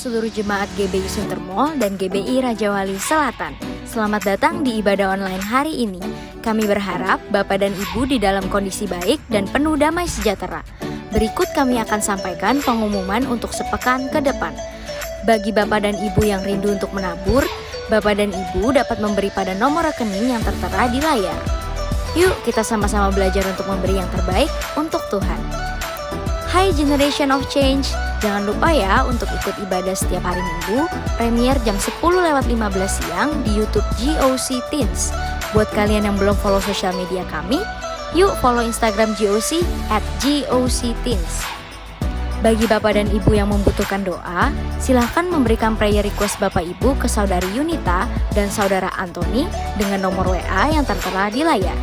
seluruh jemaat GBI Suntermo dan GBI Raja Wali Selatan. Selamat datang di ibadah online hari ini. Kami berharap Bapak dan Ibu di dalam kondisi baik dan penuh damai sejahtera. Berikut kami akan sampaikan pengumuman untuk sepekan ke depan. Bagi Bapak dan Ibu yang rindu untuk menabur, Bapak dan Ibu dapat memberi pada nomor rekening yang tertera di layar. Yuk kita sama-sama belajar untuk memberi yang terbaik untuk Tuhan. Hai Generation of Change, jangan lupa ya untuk ikut ibadah setiap hari Minggu, premier jam 10:15 siang di YouTube GOC Teens. Buat kalian yang belum follow sosial media kami, yuk follow Instagram GOC @GOCTeens. Bagi Bapak dan Ibu yang membutuhkan doa, silahkan memberikan prayer request Bapak Ibu ke Saudari Yunita dan Saudara Anthony dengan nomor WA yang tertera di layar.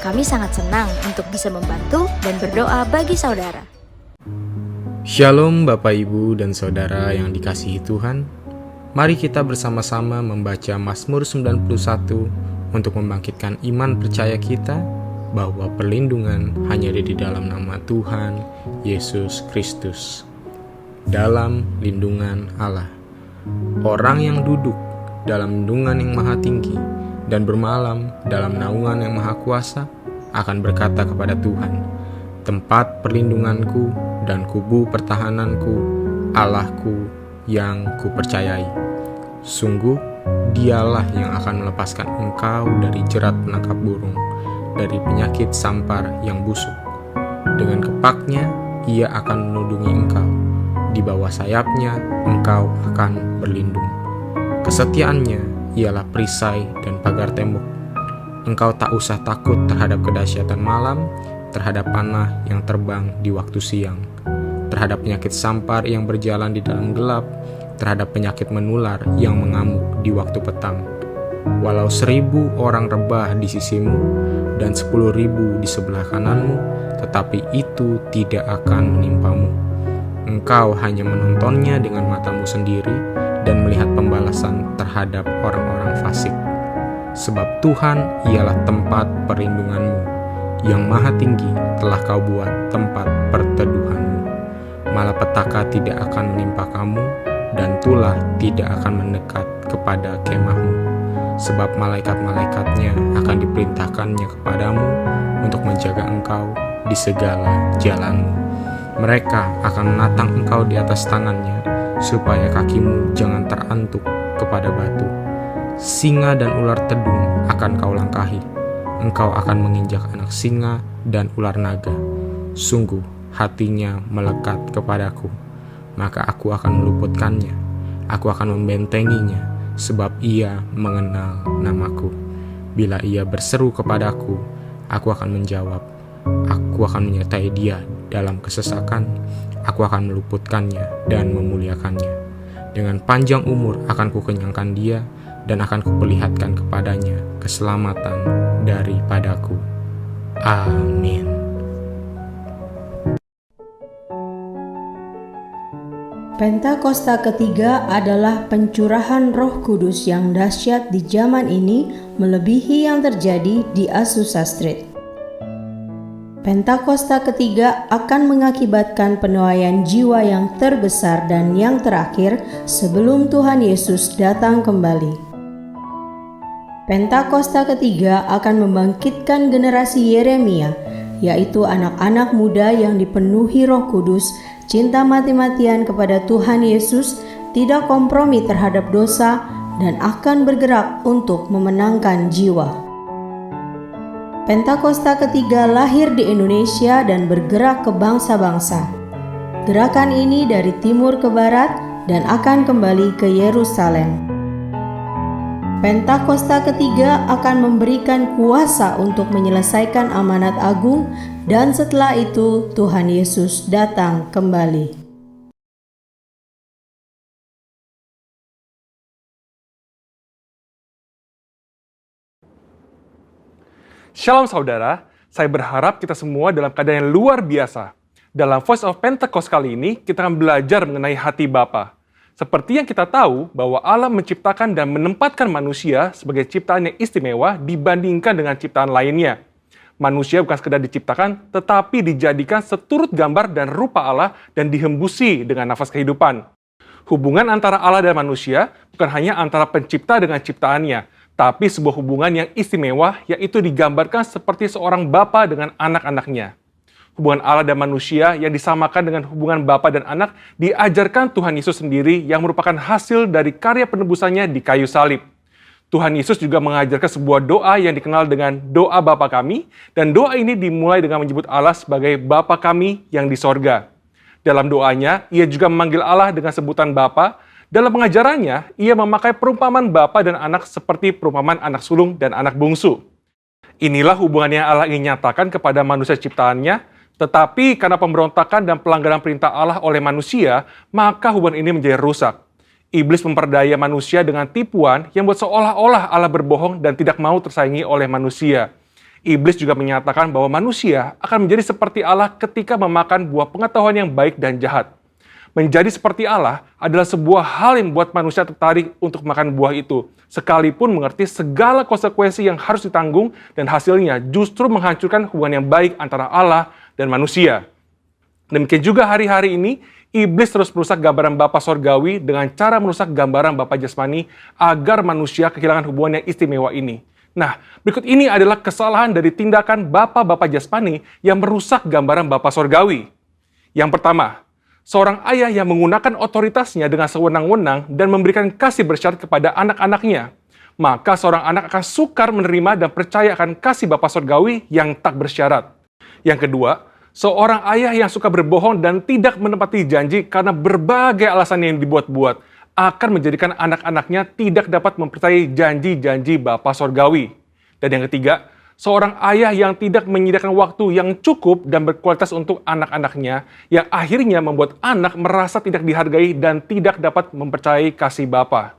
Kami sangat senang untuk bisa membantu dan berdoa bagi saudara. Shalom Bapak Ibu dan Saudara yang dikasihi Tuhan. Mari kita bersama-sama membaca Mazmur 91 untuk membangkitkan iman percaya kita bahwa perlindungan hanya ada di dalam nama Tuhan Yesus Kristus. Dalam lindungan Allah, orang yang duduk dalam lindungan yang maha tinggi dan bermalam dalam naungan yang maha kuasa akan berkata kepada Tuhan, tempat perlindunganku dan kubu pertahananku, Allahku yang kupercayai. Sungguh, dialah yang akan melepaskan engkau dari jerat penangkap burung, dari penyakit sampar yang busuk. Dengan kepaknya, ia akan menudungi engkau. Di bawah sayapnya, engkau akan berlindung. Kesetiaannya ialah perisai dan pagar tembok. Engkau tak usah takut terhadap kedahsyatan malam, terhadap panah yang terbang di waktu siang, terhadap penyakit sampar yang berjalan di dalam gelap, terhadap penyakit menular yang mengamuk di waktu petang. Walau 1.000 orang rebah di sisimu dan 10.000 di sebelah kananmu, tetapi itu tidak akan menimpamu. Engkau hanya menontonnya dengan matamu sendiri dan melihat pembalasan terhadap orang-orang fasik. Sebab Tuhan ialah tempat perlindunganmu, yang maha tinggi telah kau buat tempat perteduhanmu. Malapetaka tidak akan menimpa kamu, dan tulah tidak akan mendekat kepada kemahmu. Sebab malaikat-malaikatnya akan diperintahkannya kepadamu untuk menjaga engkau di segala jalanmu. Mereka akan menatang engkau di atas tangannya, supaya kakimu jangan terantuk kepada batu. Singa dan ular tedung akan kau langkahi. Engkau akan menginjak anak singa dan ular naga. Sungguh hatinya melekat kepadaku, maka aku akan meluputkannya. Aku akan membentenginya, sebab ia mengenal namaku. Bila ia berseru kepadaku, aku akan menjawab. Aku akan menyertai dia dalam kesesakan. Aku akan meluputkannya dan memuliakannya. Dengan panjang umur akan kukenyangkan dia, dan akan kuperlihatkan kepadanya keselamatan daripadaku. Amin. Pentakosta ketiga adalah pencurahan Roh Kudus yang dahsyat di zaman ini, melebihi yang terjadi di Azusa Street. Pentakosta ketiga akan mengakibatkan penuaian jiwa yang terbesar dan yang terakhir sebelum Tuhan Yesus datang kembali. Pentakosta ketiga akan membangkitkan generasi Yeremia, yaitu anak-anak muda yang dipenuhi Roh Kudus, cinta mati-matian kepada Tuhan Yesus, tidak kompromi terhadap dosa, dan akan bergerak untuk memenangkan jiwa. Pentakosta ketiga lahir di Indonesia dan bergerak ke bangsa-bangsa. Gerakan ini dari timur ke barat dan akan kembali ke Yerusalem. Pentakosta ketiga akan memberikan kuasa untuk menyelesaikan amanat agung, dan setelah itu Tuhan Yesus datang kembali. Shalom saudara, saya berharap kita semua dalam keadaan yang luar biasa. Dalam Voice of Pentecost kali ini, kita akan belajar mengenai hati Bapa. Seperti yang kita tahu bahwa Allah menciptakan dan menempatkan manusia sebagai ciptaan yang istimewa dibandingkan dengan ciptaan lainnya. Manusia bukan sekedar diciptakan, tetapi dijadikan seturut gambar dan rupa Allah dan dihembusi dengan nafas kehidupan. Hubungan antara Allah dan manusia bukan hanya antara pencipta dengan ciptaannya, tapi sebuah hubungan yang istimewa, yaitu digambarkan seperti seorang bapa dengan anak-anaknya. Hubungan Allah dan manusia yang disamakan dengan hubungan bapa dan anak diajarkan Tuhan Yesus sendiri yang merupakan hasil dari karya penebusannya di kayu salib. Tuhan Yesus juga mengajarkan sebuah doa yang dikenal dengan doa Bapa kami, dan doa ini dimulai dengan menyebut Allah sebagai Bapa kami yang di sorga. Dalam doanya, ia juga memanggil Allah dengan sebutan Bapa. Dalam pengajarannya, ia memakai perumpamaan bapa dan anak seperti perumpamaan anak sulung dan anak bungsu. Inilah hubungan yang Allah ingin nyatakan kepada manusia ciptaannya, tetapi karena pemberontakan dan pelanggaran perintah Allah oleh manusia, maka hubungan ini menjadi rusak. Iblis memperdaya manusia dengan tipuan yang buat seolah-olah Allah berbohong dan tidak mau tersaingi oleh manusia. Iblis juga menyatakan bahwa manusia akan menjadi seperti Allah ketika memakan buah pengetahuan yang baik dan jahat. Menjadi seperti Allah adalah sebuah hal yang membuat manusia tertarik untuk makan buah itu, sekalipun mengerti segala konsekuensi yang harus ditanggung dan hasilnya justru menghancurkan hubungan yang baik antara Allah dan manusia. Demikian juga hari-hari ini, iblis terus merusak gambaran Bapa Sorgawi dengan cara merusak gambaran Bapa Jasmani agar manusia kehilangan hubungan yang istimewa ini. Nah, berikut ini adalah kesalahan dari tindakan Bapa Jasmani yang merusak gambaran Bapa Sorgawi. Yang pertama, seorang ayah yang menggunakan otoritasnya dengan sewenang-wenang dan memberikan kasih bersyarat kepada anak-anaknya. Maka seorang anak akan sukar menerima dan percaya akan kasih Bapa Sorgawi yang tak bersyarat. Yang kedua, seorang ayah yang suka berbohong dan tidak menepati janji karena berbagai alasan yang dibuat-buat akan menjadikan anak-anaknya tidak dapat mempercayai janji-janji Bapa Sorgawi. Dan yang ketiga, seorang ayah yang tidak menyediakan waktu yang cukup dan berkualitas untuk anak-anaknya, yang akhirnya membuat anak merasa tidak dihargai dan tidak dapat mempercayai kasih Bapa.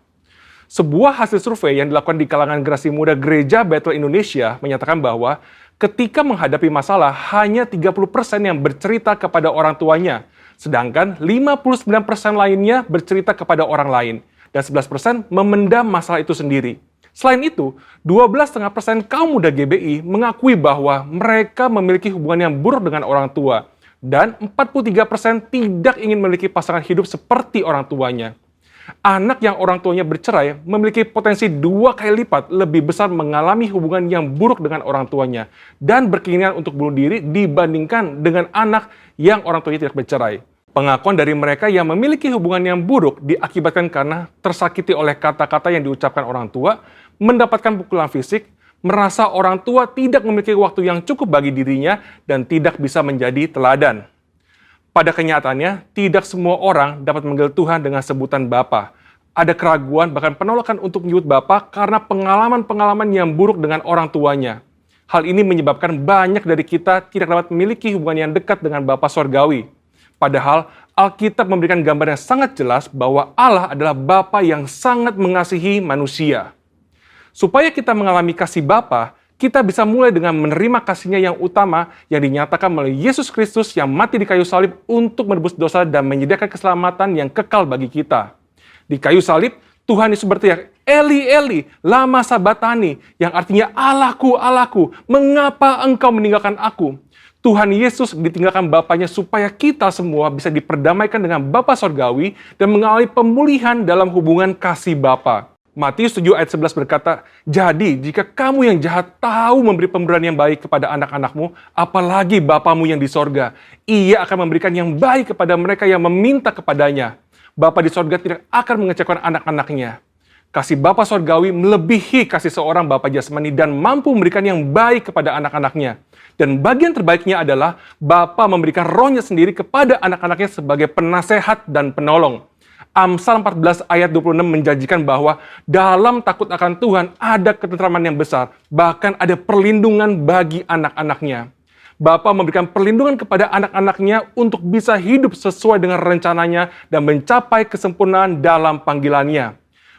Sebuah hasil survei yang dilakukan di kalangan generasi muda Gereja Bethel Indonesia menyatakan bahwa ketika menghadapi masalah, hanya 30% yang bercerita kepada orang tuanya, sedangkan 59% lainnya bercerita kepada orang lain, dan 11% memendam masalah itu sendiri. Selain itu, 12,5% kaum muda GBI mengakui bahwa mereka memiliki hubungan yang buruk dengan orang tua, dan 43% tidak ingin memiliki pasangan hidup seperti orang tuanya. Anak yang orang tuanya bercerai memiliki potensi 2 kali lipat lebih besar mengalami hubungan yang buruk dengan orang tuanya dan berkeinginan untuk bunuh diri dibandingkan dengan anak yang orang tuanya tidak bercerai. Pengakuan dari mereka yang memiliki hubungan yang buruk diakibatkan karena tersakiti oleh kata-kata yang diucapkan orang tua, mendapatkan pukulan fisik, merasa orang tua tidak memiliki waktu yang cukup bagi dirinya, dan tidak bisa menjadi teladan. Pada kenyataannya, tidak semua orang dapat memanggil Tuhan dengan sebutan Bapa. Ada keraguan, bahkan penolakan untuk menyebut Bapa karena pengalaman-pengalaman yang buruk dengan orang tuanya. Hal ini menyebabkan banyak dari kita tidak dapat memiliki hubungan yang dekat dengan Bapa Sorgawi. Padahal, Alkitab memberikan gambar yang sangat jelas bahwa Allah adalah Bapa yang sangat mengasihi manusia. Supaya kita mengalami kasih Bapa, kita bisa mulai dengan menerima kasih-Nya yang utama yang dinyatakan melalui Yesus Kristus yang mati di kayu salib untuk menebus dosa dan menyediakan keselamatan yang kekal bagi kita. Di kayu salib, Tuhan Yesus berteriak, "Eli, Eli, lama sabatani," yang artinya, "Allahku, Allahku, mengapa engkau meninggalkan aku?" Tuhan Yesus ditinggalkan Bapanya supaya kita semua bisa diperdamaikan dengan Bapa Sorgawi dan mengalami pemulihan dalam hubungan kasih Bapa. Matius 7 ayat 11 berkata, "Jadi jika kamu yang jahat tahu memberi pemberian yang baik kepada anak-anakmu, apalagi Bapamu yang di sorga, Ia akan memberikan yang baik kepada mereka yang meminta kepadanya. Bapa di sorga tidak akan mengecewakan anak-anaknya." Kasih Bapa Sorgawi melebihi kasih seorang Bapa jasmani dan mampu memberikan yang baik kepada anak-anaknya. Dan bagian terbaiknya adalah Bapa memberikan Roh-Nya sendiri kepada anak-anaknya sebagai penasehat dan penolong. Amsal 14 ayat 26 menjanjikan bahwa dalam takut akan Tuhan ada ketentraman yang besar, bahkan ada perlindungan bagi anak-anaknya. Bapa memberikan perlindungan kepada anak-anaknya untuk bisa hidup sesuai dengan rencananya dan mencapai kesempurnaan dalam panggilannya.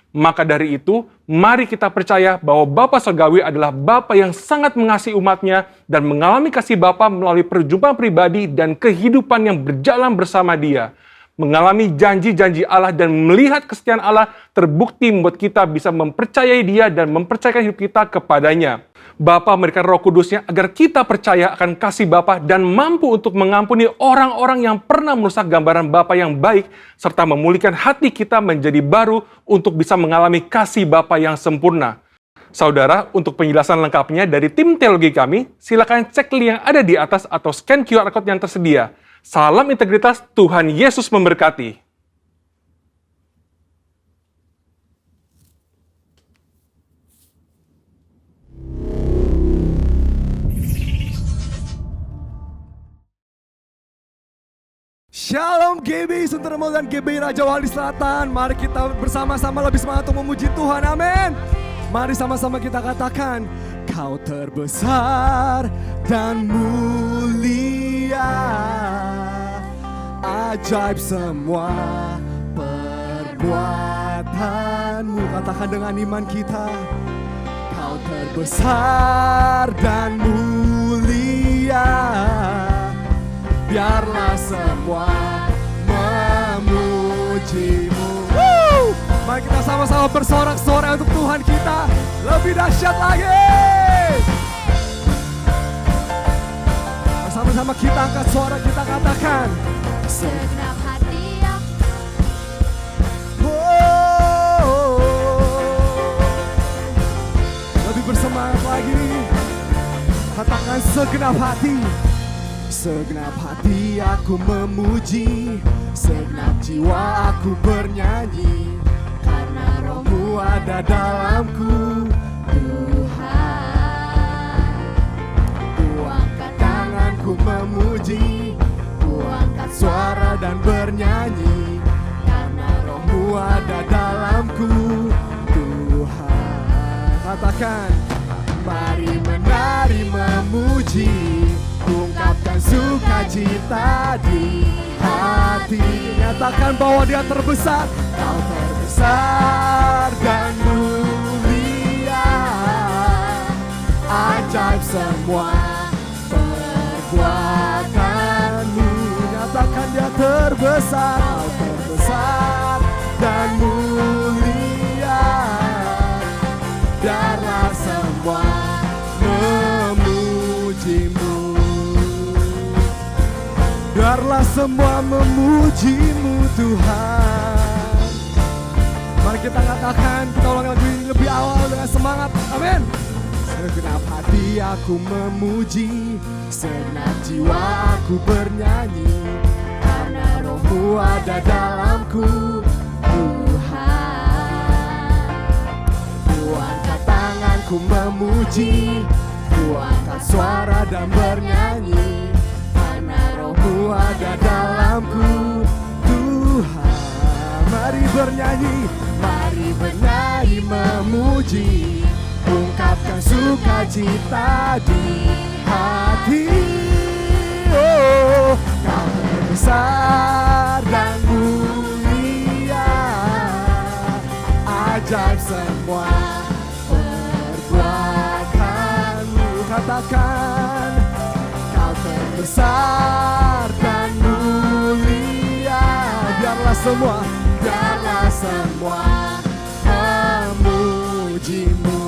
Maka dari itu, mari kita percaya bahwa Bapa Sorgawi adalah Bapa yang sangat mengasihi umatnya dan mengalami kasih Bapa melalui perjumpaan pribadi dan kehidupan yang berjalan bersama Dia. Mengalami janji-janji Allah dan melihat kesetiaan Allah terbukti membuat kita bisa mempercayai Dia dan mempercayakan hidup kita kepadanya. Bapa memberikan Roh Kudus-Nya agar kita percaya akan kasih Bapa dan mampu untuk mengampuni orang-orang yang pernah merusak gambaran Bapa yang baik, serta memulihkan hati kita menjadi baru untuk bisa mengalami kasih Bapa yang sempurna. Saudara, untuk penjelasan lengkapnya dari tim teologi kami, silakan cek link yang ada di atas atau scan QR Code yang tersedia. Salam integritas, Tuhan Yesus memberkati. Shalom GBI Suntermo dan GBI Raja Wali Selatan. Mari kita bersama-sama lebih semangat untuk memuji Tuhan, amin. Mari sama-sama kita katakan, Kau terbesar dan mulia, ajaib semua perbuatanmu. Katakan dengan iman kita, Kau terbesar dan mulia, biarlah semua memujimu. Mari kita sama-sama bersorak-sorai untuk Tuhan kita lebih dahsyat lagi. Sama-sama kita angkat suara, kita katakan, Segenap hati lebih bersemangat lagi. Katakan segenap hati. Segenap hati aku memuji, segenap jiwa aku bernyanyi, karena Roh-Mu ada dalamku, Tuhan. Ku angkat tanganku memuji, ku angkat suara dan bernyanyi, karena Roh-Mu ada dalamku, Tuhan. Katakan, mari menari memuji, ungkapkan sukacita di hati. Nyatakan bahwa Dia terbesar. Kau terbesar dan mulia, ajaib semua perbuatanmu. Nyatakan Dia terbesar. Kau terbesar dan mulia, biarlah semua memujimu. Biarlah semua memujimu Tuhan. Mari kita katakan, kita ulang lebih awal dengan semangat, amin. Segenap hati aku memuji, segenap jiwa aku bernyanyi, karena Roh-Mu ada dalamku, Tuhan. Ku angkat tanganku memuji, ku angkat suara dan bernyanyi, Roh-Mu ada dalamku, Tuhan. Mari bernyanyi, mari bernyanyi memuji, ungkapkan sukacita di hati. Oh, Kau terbesar dan mulia, ajaib semua perbuatanmu. Katakan, Kau terbesar dan mulia, biarlah semua memujimu.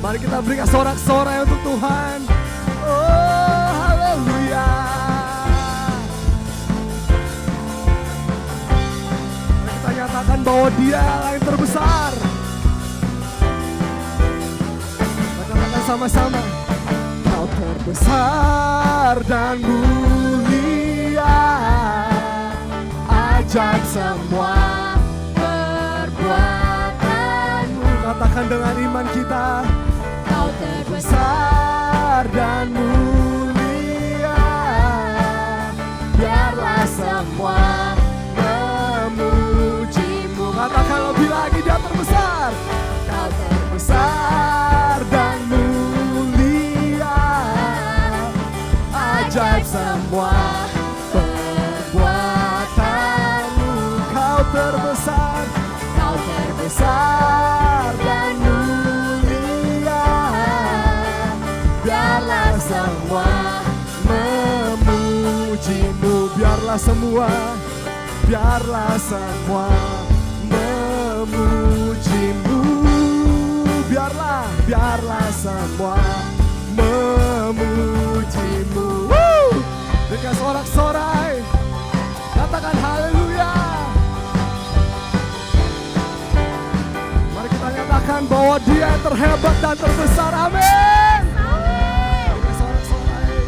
Mari kita berikan sorak-sorai untuk Tuhan. Oh, haleluya. Mari kita nyatakan bahwa Dia yang terbesar. Mari kita katakan sama-sama, Kau terbesar dan mulia, ajaib semua perbuatanmu. Katakan dengan iman kita, Kau terbesar dan mulia, biarlah semua memujimu. Katakan lebih lagi, Dia terbesar. Kau terbesar dan mulia, ajaib semua perbuatanmu. Kau terbesar dan mulia, biarlah semua memujimu. Biarlah semua memujimu. Biarlah semua katakan bahwa Dia yang terhebat dan terbesar. Amin. Sorak-sorai.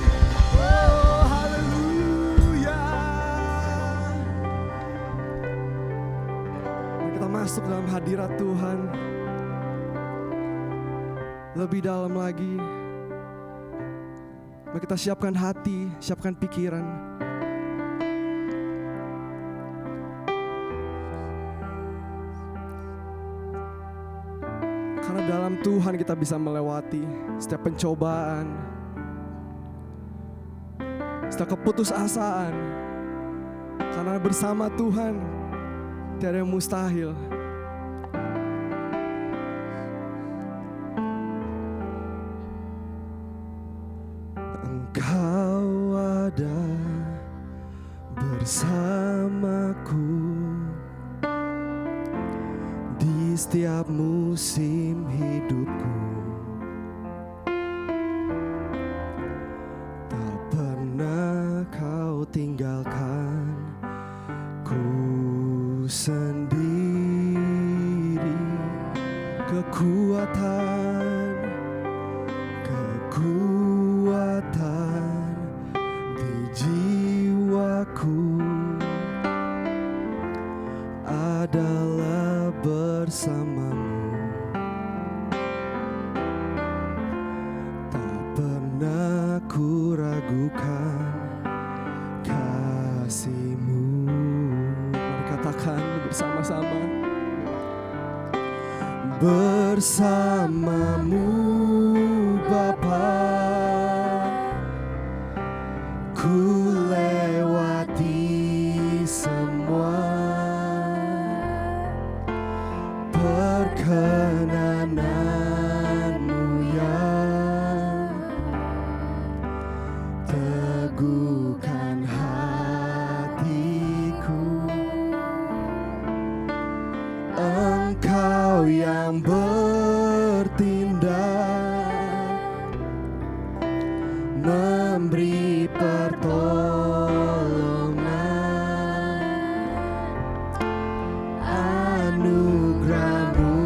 Oh, haleluya. Mari kita masuk dalam hadirat Tuhan. Lebih dalam lagi. Mari kita siapkan hati, siapkan pikiran. Karena dalam Tuhan kita bisa melewati setiap pencobaan, setiap keputusasaan. Karena bersama Tuhan tiada yang mustahil. Engkau ada bersamaku di setiap musim hidupku. Tak pernah kau tinggalkan ku sendiri. Kekuatan di jiwaku adalah bersamamu. Tak pernah ku ragukan kasih-Mu. Mari katakan bersama-sama. Bersamamu Bapa, ku lewati semua perkenanan-Mu yang teguhkan hatiku. Engkau yang bertindak, memberi pertolongan, anugerah-Mu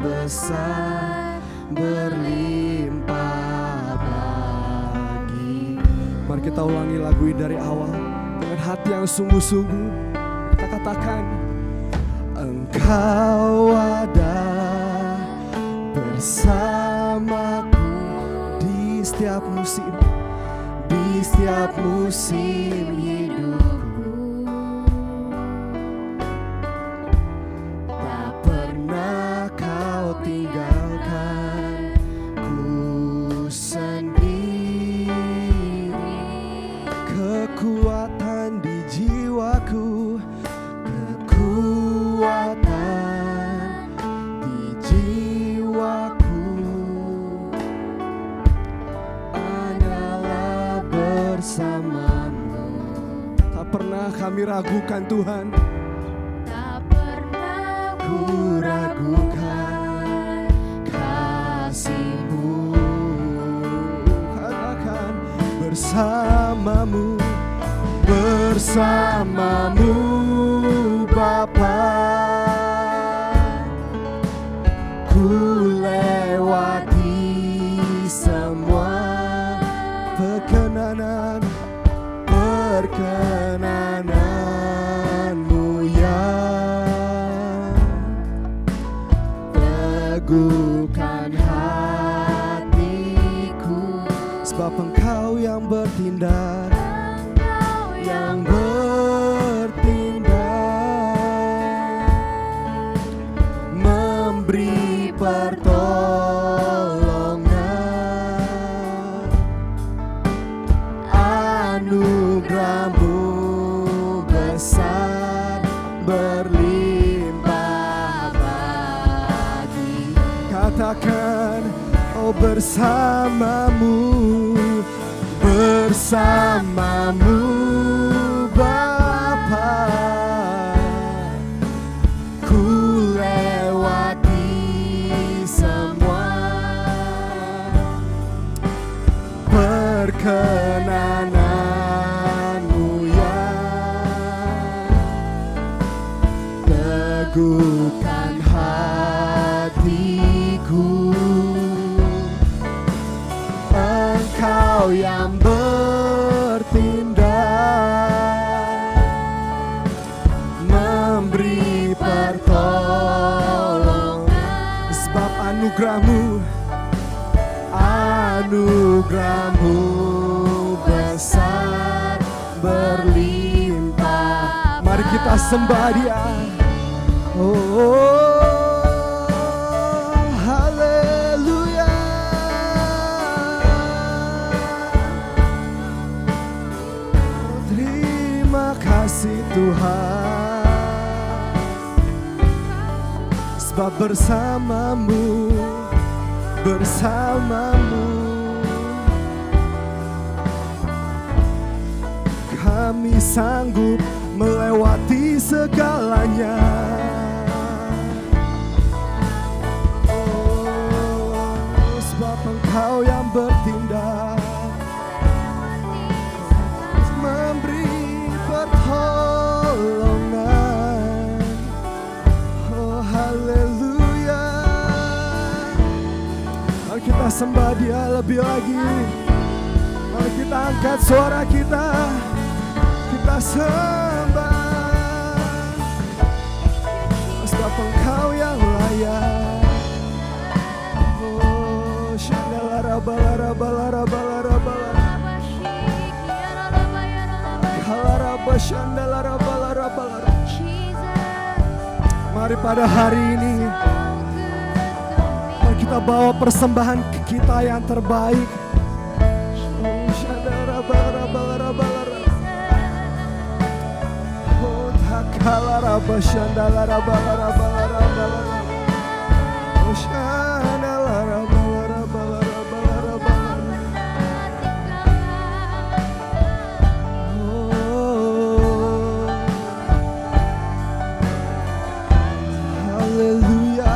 besar berlimpah bagi. Mari kita ulangi lagu ini dari awal dengan hati yang sungguh-sungguh. Kita katakan, Engkau ada bersamaku di setiap musim hidupku. Tak pernah kau tinggalkan ku sendiri. Kekuatan di jiwaku, bersamamu. Tak pernah kami ragukan Tuhan. Tak pernah ku ragukan kasih-Mu. Katakan bersamamu, bersamamu Bapa, ku lewati semua perkenanan-Mu yang teguhkan hatiku. Sebab Engkau yang bertindak, memberi pertolongan, anugerah-Mu besar berlimpah bagi. Katakan, oh bersamamu Bapa, ku lewati semua perkenanan-Mu yang teguhkan hati. anugerahmu, anugerahmu besar berlimpah. Mari kita sembah Dia. Oh, haleluya. Terima kasih Tuhan, sebab bersamamu, bersamamu kami sanggup melewati segalanya. Oh, sebab Engkau yang bertindak, memberi pertolongan. Oh, haleluya. Mari kita sembah Dia lebih lagi. Mari kita angkat suara kita, kita sembah. Sebab Engkau yang layak. Oh, shandalarabalabalarabalarabala, kalarabashandalarabalabalarabalara. Mari pada hari ini mari kita bawa persembahan kita yang terbaik. Oh, shandalarabalabalarabalara. Oh, takalarabashandalarabalabalarabalara. Oh, shandalarabalabalarabalara. Oh, haleluya,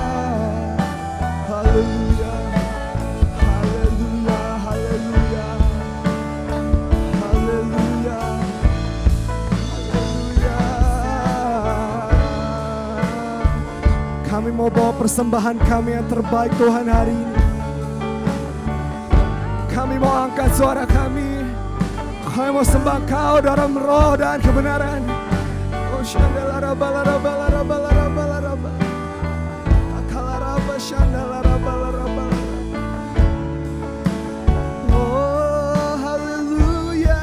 haleluya, haleluya, haleluya, haleluya, haleluya. Kami mau bawa persembahan kami yang terbaik Tuhan hari ini. Kami mau angkat suara kami. Kami mau sembah Kau dalam roh dan kebenaran. Oh, shandalarabalabalarabalarabala. Oh, haleluya.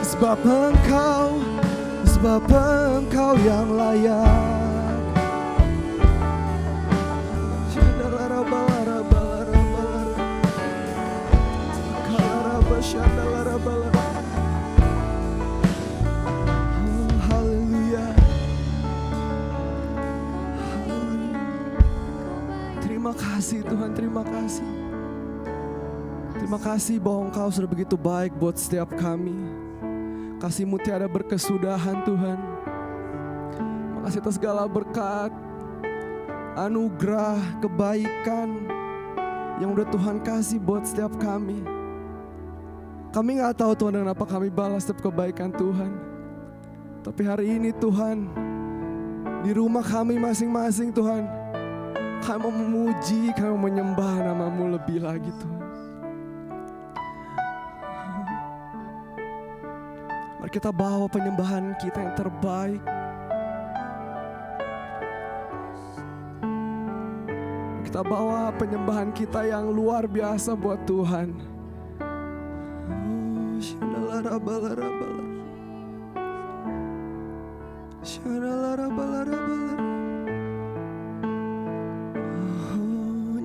Sebab Engkau yang layak. Oh, haleluya. Terima kasih Tuhan, terima kasih. Terima kasih bahwa Engkau sudah begitu baik buat setiap kami. Kasih-Mu tiada berkesudahan Tuhan. Makasih atas segala berkat, anugerah, kebaikan yang udah Tuhan kasih buat setiap kami. Kami gak tahu Tuhan dengan apa kami balas setiap kebaikan Tuhan. Tapi hari ini Tuhan, di rumah kami masing-masing Tuhan, kami mau memuji, kami mau menyembah nama-Mu lebih lagi Tuhan. Mari kita bawa penyembahan kita yang terbaik. Kita bawa penyembahan kita yang luar biasa buat Tuhan.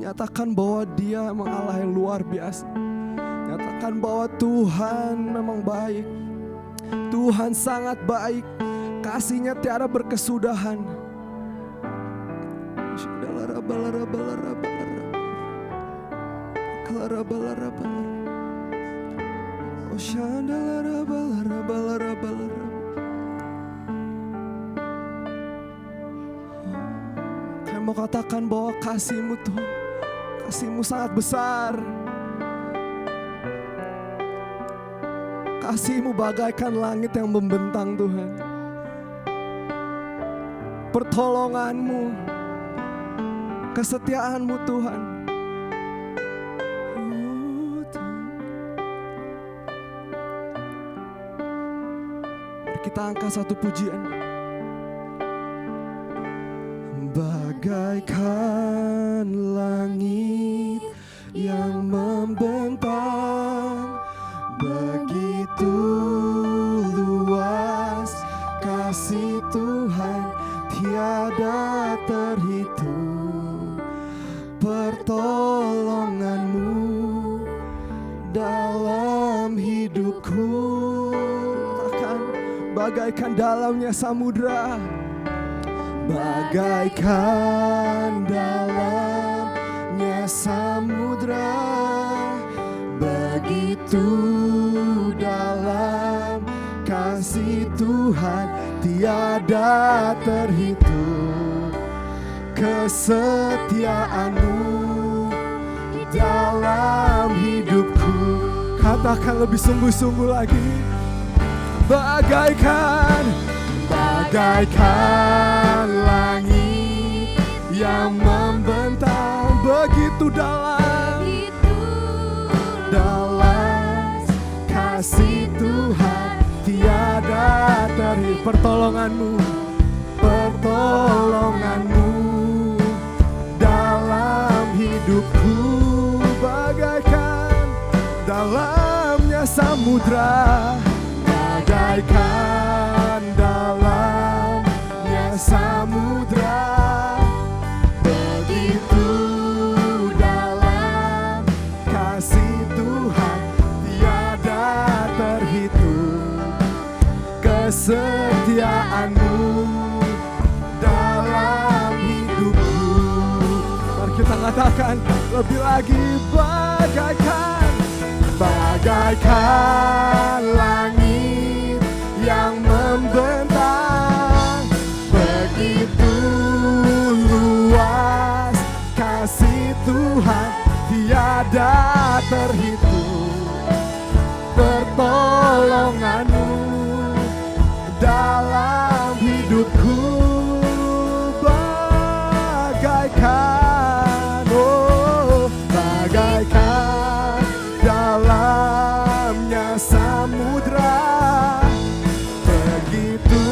Nyatakan bahwa Dia memang Allah yang luar biasa. Nyatakan bahwa Tuhan memang baik. Tuhan sangat baik. Kasih-Nya tiada berkesudahan. Kami mau katakan bahwa kasih-Mu Tuhan, kasih-Mu sangat besar. Kasih-Mu bagaikan langit yang membentang Tuhan. Pertolongan-Mu, kesetiaan-Mu Tuhan. Mari kita angkat satu pujian. Bagaikan langit yang membentang, begitu luas kasih Tuhan, tiada terhitung. Pertolongan-Mu dalam hidupku, akan bagaikan dalamnya samudra, bagaikan dalamnya samudra, begitu dalam kasih Tuhan, tiada terhitung. Kesetiaan-Mu dalam hidupku, katakan lebih sungguh-sungguh lagi. Bagaikan langit yang membentang, begitu dalam kasih Tuhan, tiada terhitung. Pertolongan-Mu dalam hidupku, bagaikan dalamnya samudra, bagaikan dalamnya samudra, begitu dalam kasih Tuhan, tiada terhitung. Kesetiaan-Mu dalam hidupku, mari kita katakan lebih lagi. Bagaikan langit yang membentang, begitu luas kasih Tuhan, tiada terhitung. Pertolongan-Mu dalam hidupku, bagaikan dalamnya samudra, begitu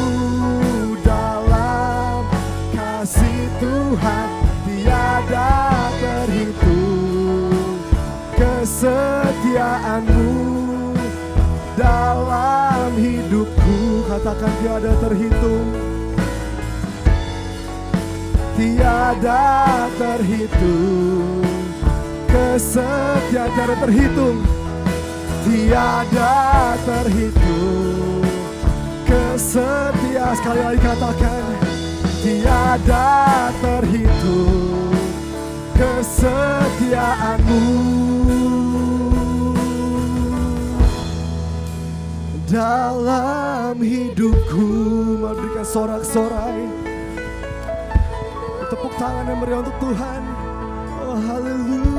dalam kasih Tuhan, tiada terhitung. Kesetiaan-Mu dalam hidupku, katakan tiada terhitung. Tiada terhitung. Kesetiaan tiada terhitung, tiada terhitung. Kesetiaan, sekali lagi katakan, tiada terhitung. Kesetiaan-Mu dalam hidupku. Mari berikan sorak-sorai, tepuk tangan yang meriah untuk Tuhan. Oh haleluya.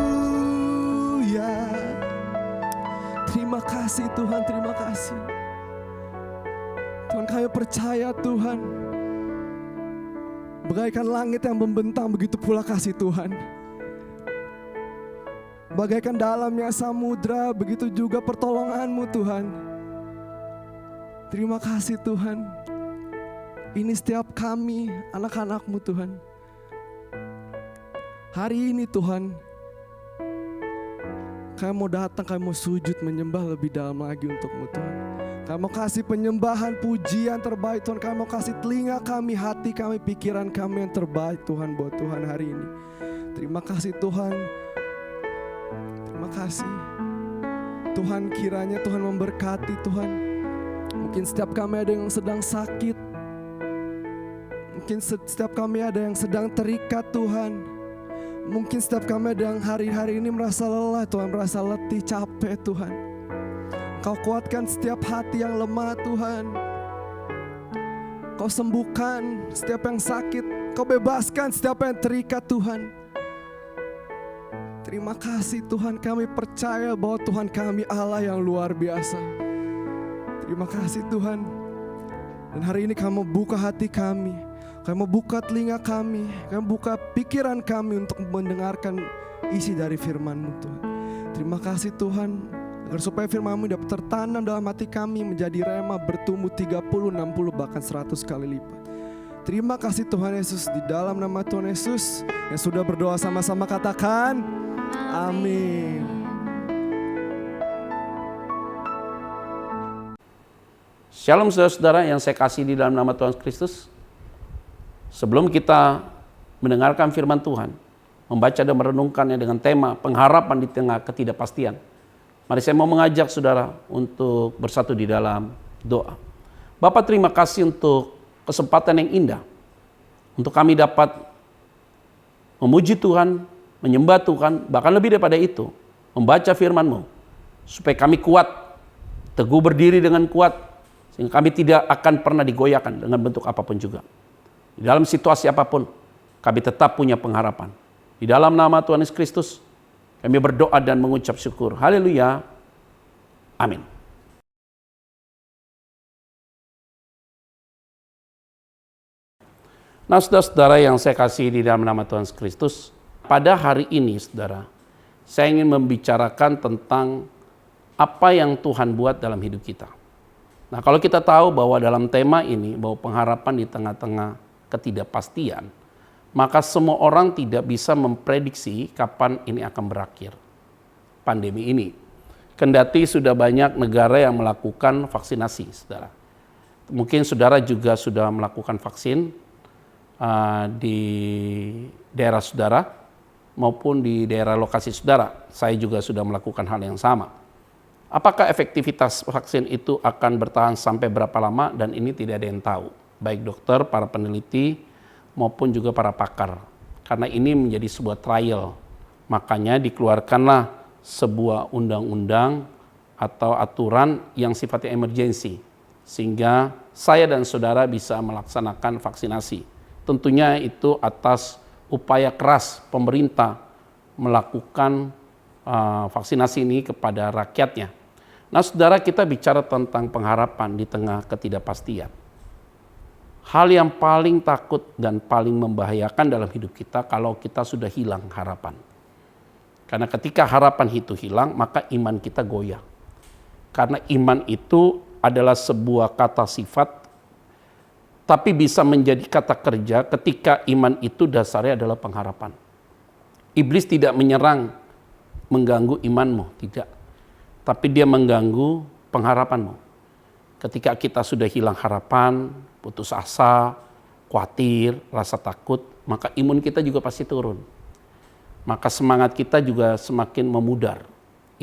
Terima kasih Tuhan, terima kasih Tuhan. Kami percaya Tuhan, bagaikan langit yang membentang, begitu pula kasih Tuhan. Bagaikan dalamnya samudra, begitu juga pertolongan-Mu Tuhan. Terima kasih Tuhan. Ini setiap kami, anak-anak-Mu Tuhan. Hari ini Tuhan, kami mau datang, kami mau sujud menyembah lebih dalam lagi untuk-Mu Tuhan. Kami mau kasih penyembahan, pujian terbaik Tuhan. Kami mau kasih telinga kami, hati kami, pikiran kami yang terbaik Tuhan buat Tuhan hari ini. Terima kasih Tuhan. Terima kasih Tuhan, kiranya Tuhan memberkati Tuhan. Mungkin setiap kami ada yang sedang sakit, mungkin setiap kami ada yang sedang terikat Tuhan. Mungkin setiap kami ada yang hari-hari ini merasa lelah Tuhan, merasa letih, capek Tuhan. Kau kuatkan setiap hati yang lemah Tuhan. Kau sembuhkan setiap yang sakit. Kau bebaskan setiap yang terikat Tuhan. Terima kasih Tuhan, kami percaya bahwa Tuhan kami Allah yang luar biasa. Terima kasih Tuhan. Dan hari ini kami buka hati kami, kami buka telinga kami, kami buka pikiran kami untuk mendengarkan isi dari firman-Mu Tuhan. Terima kasih Tuhan, agar supaya firman-Mu dapat tertanam dalam hati kami, menjadi rema, bertumbuh 30, 60, bahkan 100 kali lipat. Terima kasih Tuhan Yesus, di dalam nama Tuhan Yesus yang sudah berdoa sama-sama katakan amin. Shalom saudara-saudara yang saya kasih di dalam nama Tuhan Kristus. Sebelum kita mendengarkan firman Tuhan, membaca dan merenungkannya dengan tema pengharapan di tengah ketidakpastian, mari saya mau mengajak saudara untuk bersatu di dalam doa. Bapa, terima kasih untuk kesempatan yang indah untuk kami dapat memuji Tuhan, menyembah Tuhan, bahkan lebih daripada itu, membaca firman-Mu, supaya kami kuat, teguh berdiri dengan kuat, sehingga kami tidak akan pernah digoyahkan dengan bentuk apapun juga. Di dalam situasi apapun, kami tetap punya pengharapan. Di dalam nama Tuhan Yesus Kristus, kami berdoa dan mengucap syukur. Haleluya. Amin. Nah, saudara-saudara yang saya kasih di dalam nama Tuhan Yesus Kristus, pada hari ini, saudara, saya ingin membicarakan tentang apa yang Tuhan buat dalam hidup kita. Nah, kalau kita tahu bahwa dalam tema ini, bahwa pengharapan di tengah-tengah ketidakpastian, maka semua orang tidak bisa memprediksi kapan ini akan berakhir, pandemi ini. Kendati sudah banyak negara yang melakukan vaksinasi, saudara. Mungkin saudara juga sudah melakukan vaksin, di daerah saudara maupun di daerah lokasi saudara. Saya juga sudah melakukan hal yang sama. Apakah efektivitas vaksin itu akan bertahan sampai berapa lama, dan ini tidak ada yang tahu, baik dokter, para peneliti maupun juga para pakar, karena ini menjadi sebuah trial. Makanya dikeluarkanlah sebuah undang-undang atau aturan yang sifatnya emergency, sehingga saya dan saudara bisa melaksanakan vaksinasi. Tentunya itu atas upaya keras pemerintah melakukan vaksinasi ini kepada rakyatnya. Nah, saudara, kita bicara tentang pengharapan di tengah ketidakpastian. Hal yang paling takut dan paling membahayakan dalam hidup kita kalau kita sudah hilang harapan. Karena ketika harapan itu hilang, maka iman kita goyah. Karena iman itu adalah sebuah kata sifat, tapi bisa menjadi kata kerja ketika iman itu dasarnya adalah pengharapan. Iblis tidak menyerang, mengganggu imanmu, tidak. Tapi dia mengganggu pengharapanmu. Ketika kita sudah hilang harapan, putus asa, khawatir, rasa takut, maka imun kita juga pasti turun. Maka semangat kita juga semakin memudar.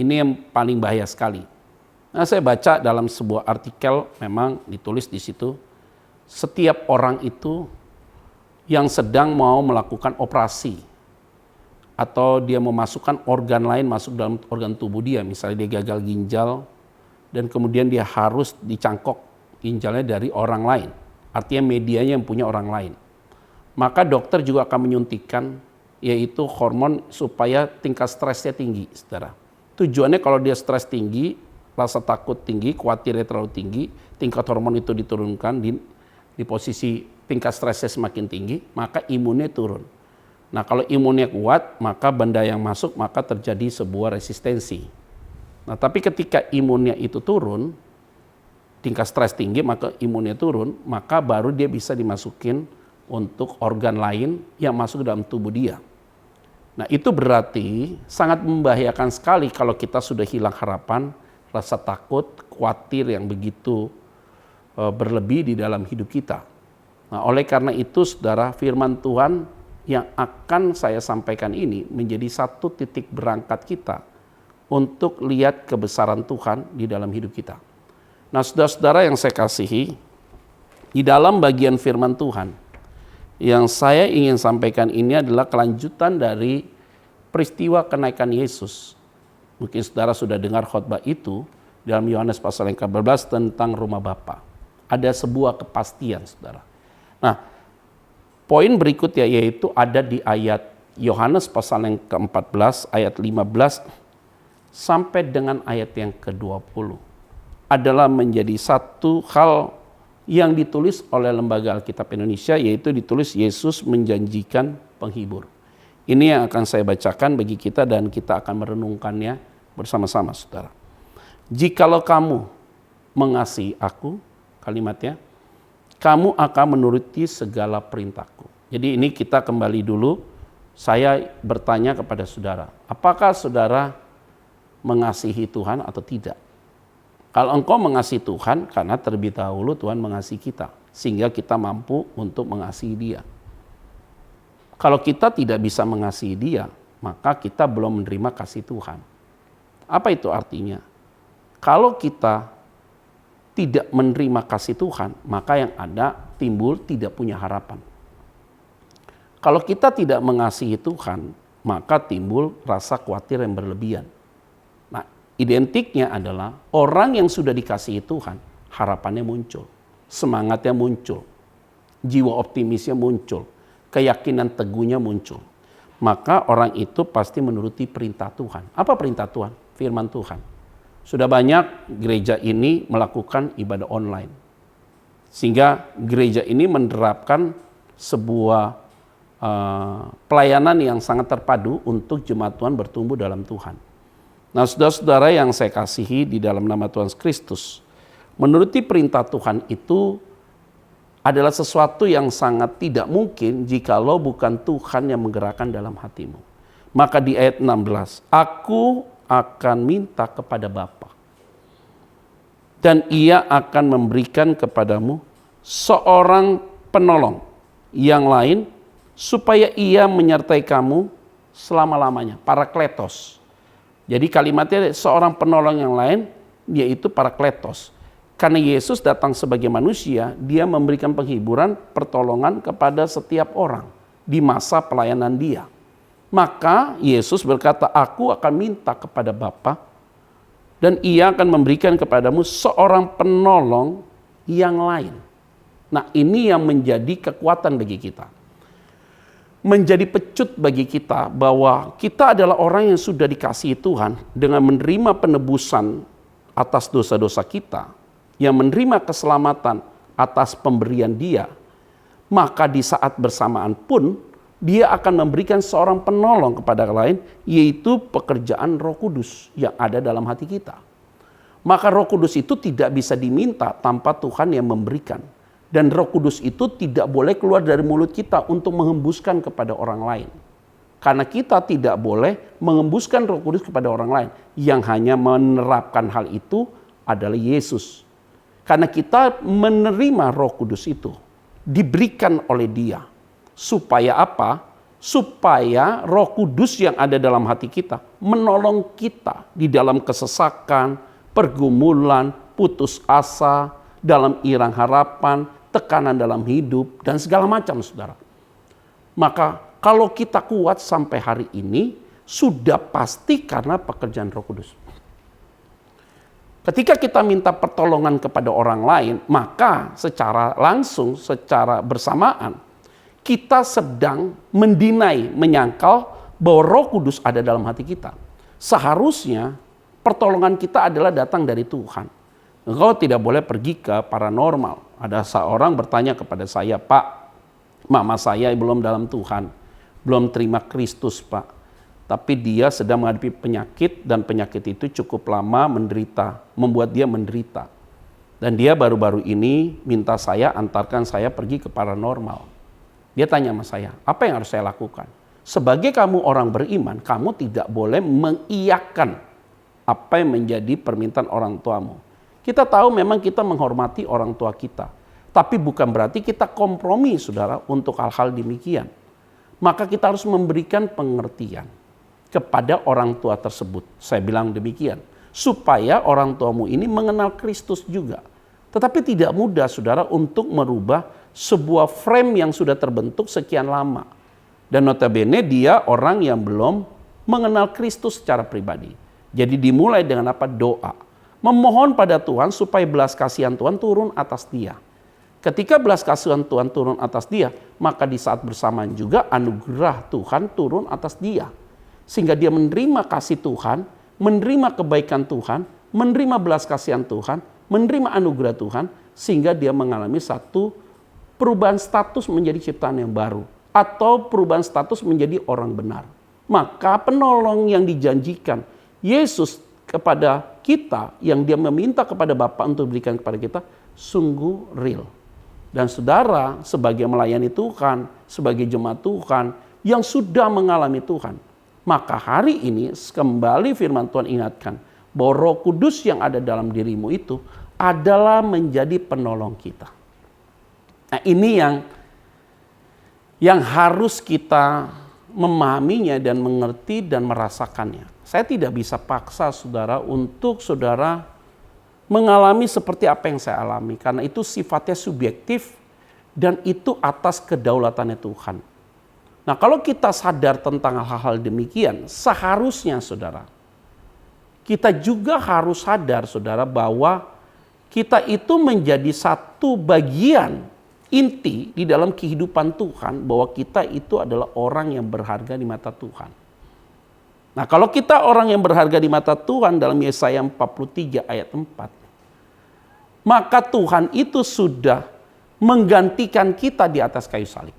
Ini yang paling bahaya sekali. Nah, saya baca dalam sebuah artikel, memang ditulis di situ, setiap orang itu yang sedang mau melakukan operasi atau dia memasukkan organ lain masuk dalam organ tubuh dia, misalnya dia gagal ginjal dan kemudian dia harus dicangkok ginjalnya dari orang lain, artinya medianya yang punya orang lain, maka dokter juga akan menyuntikkan yaitu hormon supaya tingkat stresnya tinggi, saudara. Tujuannya kalau dia stres tinggi, rasa takut tinggi, khawatirnya terlalu tinggi, tingkat hormon itu diturunkan di posisi tingkat stresnya semakin tinggi, maka imunnya turun. Nah, kalau imunnya kuat, maka benda yang masuk, maka terjadi sebuah resistensi. Nah, tapi ketika imunnya itu turun, tingkat stres tinggi, maka imunnya turun, maka baru dia bisa dimasukin untuk organ lain yang masuk dalam tubuh dia. Nah, itu berarti sangat membahayakan sekali kalau kita sudah hilang harapan, rasa takut, khawatir yang begitu berlebih di dalam hidup kita. Nah, oleh karena itu, saudara, firman Tuhan yang akan saya sampaikan ini menjadi satu titik berangkat kita untuk lihat kebesaran Tuhan di dalam hidup kita. Nah, saudara-saudara yang saya kasihi, di dalam bagian firman Tuhan yang saya ingin sampaikan ini adalah kelanjutan dari peristiwa kenaikan Yesus. Mungkin saudara sudah dengar khotbah itu dalam Yohanes pasal yang ke-12 tentang rumah Bapa. Ada sebuah kepastian, saudara. Nah, poin berikutnya yaitu ada di ayat Yohanes pasal yang ke-14, ayat 15 sampai dengan ayat yang ke-20. Adalah menjadi satu hal yang ditulis oleh Lembaga Alkitab Indonesia, yaitu ditulis Yesus menjanjikan penghibur. Ini yang akan saya bacakan bagi kita dan kita akan merenungkannya bersama-sama, saudara. Jikalau kamu mengasihi aku, kalimatnya, kamu akan menuruti segala perintahku. Jadi ini kita kembali dulu, saya bertanya kepada saudara, apakah saudara mengasihi Tuhan atau tidak? Kalau engkau mengasihi Tuhan, karena terlebih dahulu Tuhan mengasihi kita, sehingga kita mampu untuk mengasihi Dia. Kalau kita tidak bisa mengasihi Dia, maka kita belum menerima kasih Tuhan. Apa itu artinya? Kalau kita tidak menerima kasih Tuhan, maka yang ada timbul tidak punya harapan. Kalau kita tidak mengasihi Tuhan, maka timbul rasa khawatir yang berlebihan. Nah, identiknya adalah orang yang sudah dikasihi Tuhan, harapannya muncul, semangatnya muncul, jiwa optimisnya muncul, keyakinan teguhnya muncul. Maka orang itu pasti menuruti perintah Tuhan. Apa perintah Tuhan? Firman Tuhan. Sudah banyak gereja ini melakukan ibadah online. Sehingga gereja ini menerapkan sebuah pelayanan yang sangat terpadu untuk jemaat Tuhan bertumbuh dalam Tuhan. Nah, saudara-saudara yang saya kasihi di dalam nama Tuhan Kristus, menuruti perintah Tuhan itu adalah sesuatu yang sangat tidak mungkin jikalau bukan Tuhan yang menggerakkan dalam hatimu. Maka di ayat 16, aku akan minta kepada Bapa, dan Ia akan memberikan kepadamu seorang penolong yang lain, supaya Ia menyertai kamu selama-lamanya. Parakletos. Jadi kalimatnya seorang penolong yang lain, yaitu parakletos. Karena Yesus datang sebagai manusia, Dia memberikan penghiburan, pertolongan kepada setiap orang di masa pelayanan Dia. Maka Yesus berkata, aku akan minta kepada Bapa, dan Ia akan memberikan kepadamu seorang penolong yang lain. Nah, ini yang menjadi kekuatan bagi kita. Menjadi pecut bagi kita bahwa kita adalah orang yang sudah dikasihi Tuhan dengan menerima penebusan atas dosa-dosa kita, yang menerima keselamatan atas pemberian Dia, maka di saat bersamaan pun Dia akan memberikan seorang penolong kepada lain, yaitu pekerjaan Roh Kudus yang ada dalam hati kita. Maka Roh Kudus itu tidak bisa diminta tanpa Tuhan yang memberikan. Dan Roh Kudus itu tidak boleh keluar dari mulut kita untuk menghembuskan kepada orang lain. Karena kita tidak boleh menghembuskan Roh Kudus kepada orang lain. Yang hanya menerapkan hal itu adalah Yesus. Karena kita menerima Roh Kudus itu, diberikan oleh Dia. Supaya apa? Supaya Roh Kudus yang ada dalam hati kita menolong kita di dalam kesesakan, pergumulan, putus asa, dalam irang harapan, tekanan dalam hidup, dan segala macam, saudara. Maka kalau kita kuat sampai hari ini, sudah pasti karena pekerjaan Roh Kudus. Ketika kita minta pertolongan kepada orang lain, maka secara langsung, secara bersamaan, kita sedang mendinai, menyangkal bahwa Roh Kudus ada dalam hati kita. Seharusnya pertolongan kita adalah datang dari Tuhan. Engkau tidak boleh pergi ke paranormal. Ada seorang bertanya kepada saya, Pak, mama saya belum dalam Tuhan, belum terima Kristus, Pak. Tapi dia sedang menghadapi penyakit, dan penyakit itu cukup lama menderita, membuat dia menderita. Dan dia baru-baru ini minta saya antarkan saya pergi ke paranormal. Dia tanya sama saya, apa yang harus saya lakukan? Sebagai kamu orang beriman, kamu tidak boleh mengiyakan apa yang menjadi permintaan orang tuamu. Kita tahu memang kita menghormati orang tua kita. Tapi bukan berarti kita kompromi, saudara, untuk hal-hal demikian. Maka kita harus memberikan pengertian kepada orang tua tersebut. Saya bilang demikian. Supaya orang tuamu ini mengenal Kristus juga. Tetapi tidak mudah, saudara, untuk merubah sebuah frame yang sudah terbentuk sekian lama. Dan notabene dia orang yang belum mengenal Kristus secara pribadi. Jadi dimulai dengan apa? Doa. Memohon pada Tuhan supaya belas kasihan Tuhan turun atas dia. Ketika belas kasihan Tuhan turun atas dia, maka di saat bersamaan juga anugerah Tuhan turun atas dia. Sehingga dia menerima kasih Tuhan, menerima kebaikan Tuhan, menerima belas kasihan Tuhan, menerima anugerah Tuhan, sehingga dia mengalami satu perubahan status menjadi ciptaan yang baru. Atau perubahan status menjadi orang benar. Maka penolong yang dijanjikan Yesus kepada kita, yang dia meminta kepada Bapa untuk berikan kepada kita, sungguh real. Dan saudara sebagai melayani Tuhan, sebagai jemaat Tuhan yang sudah mengalami Tuhan, maka hari ini kembali firman Tuhan ingatkan bahwa Roh Kudus yang ada dalam dirimu itu adalah menjadi penolong kita. Nah, ini yang harus kita memahaminya dan mengerti dan merasakannya. Saya tidak bisa paksa saudara untuk saudara mengalami seperti apa yang saya alami, karena itu sifatnya subjektif dan itu atas kedaulatannya Tuhan. Nah, kalau kita sadar tentang hal-hal demikian, seharusnya saudara, kita juga harus sadar saudara bahwa kita itu menjadi satu bagian inti di dalam kehidupan Tuhan, bahwa kita itu adalah orang yang berharga di mata Tuhan. Nah, kalau kita orang yang berharga di mata Tuhan dalam Yesaya 43 ayat 4, maka Tuhan itu sudah menggantikan kita di atas kayu salib.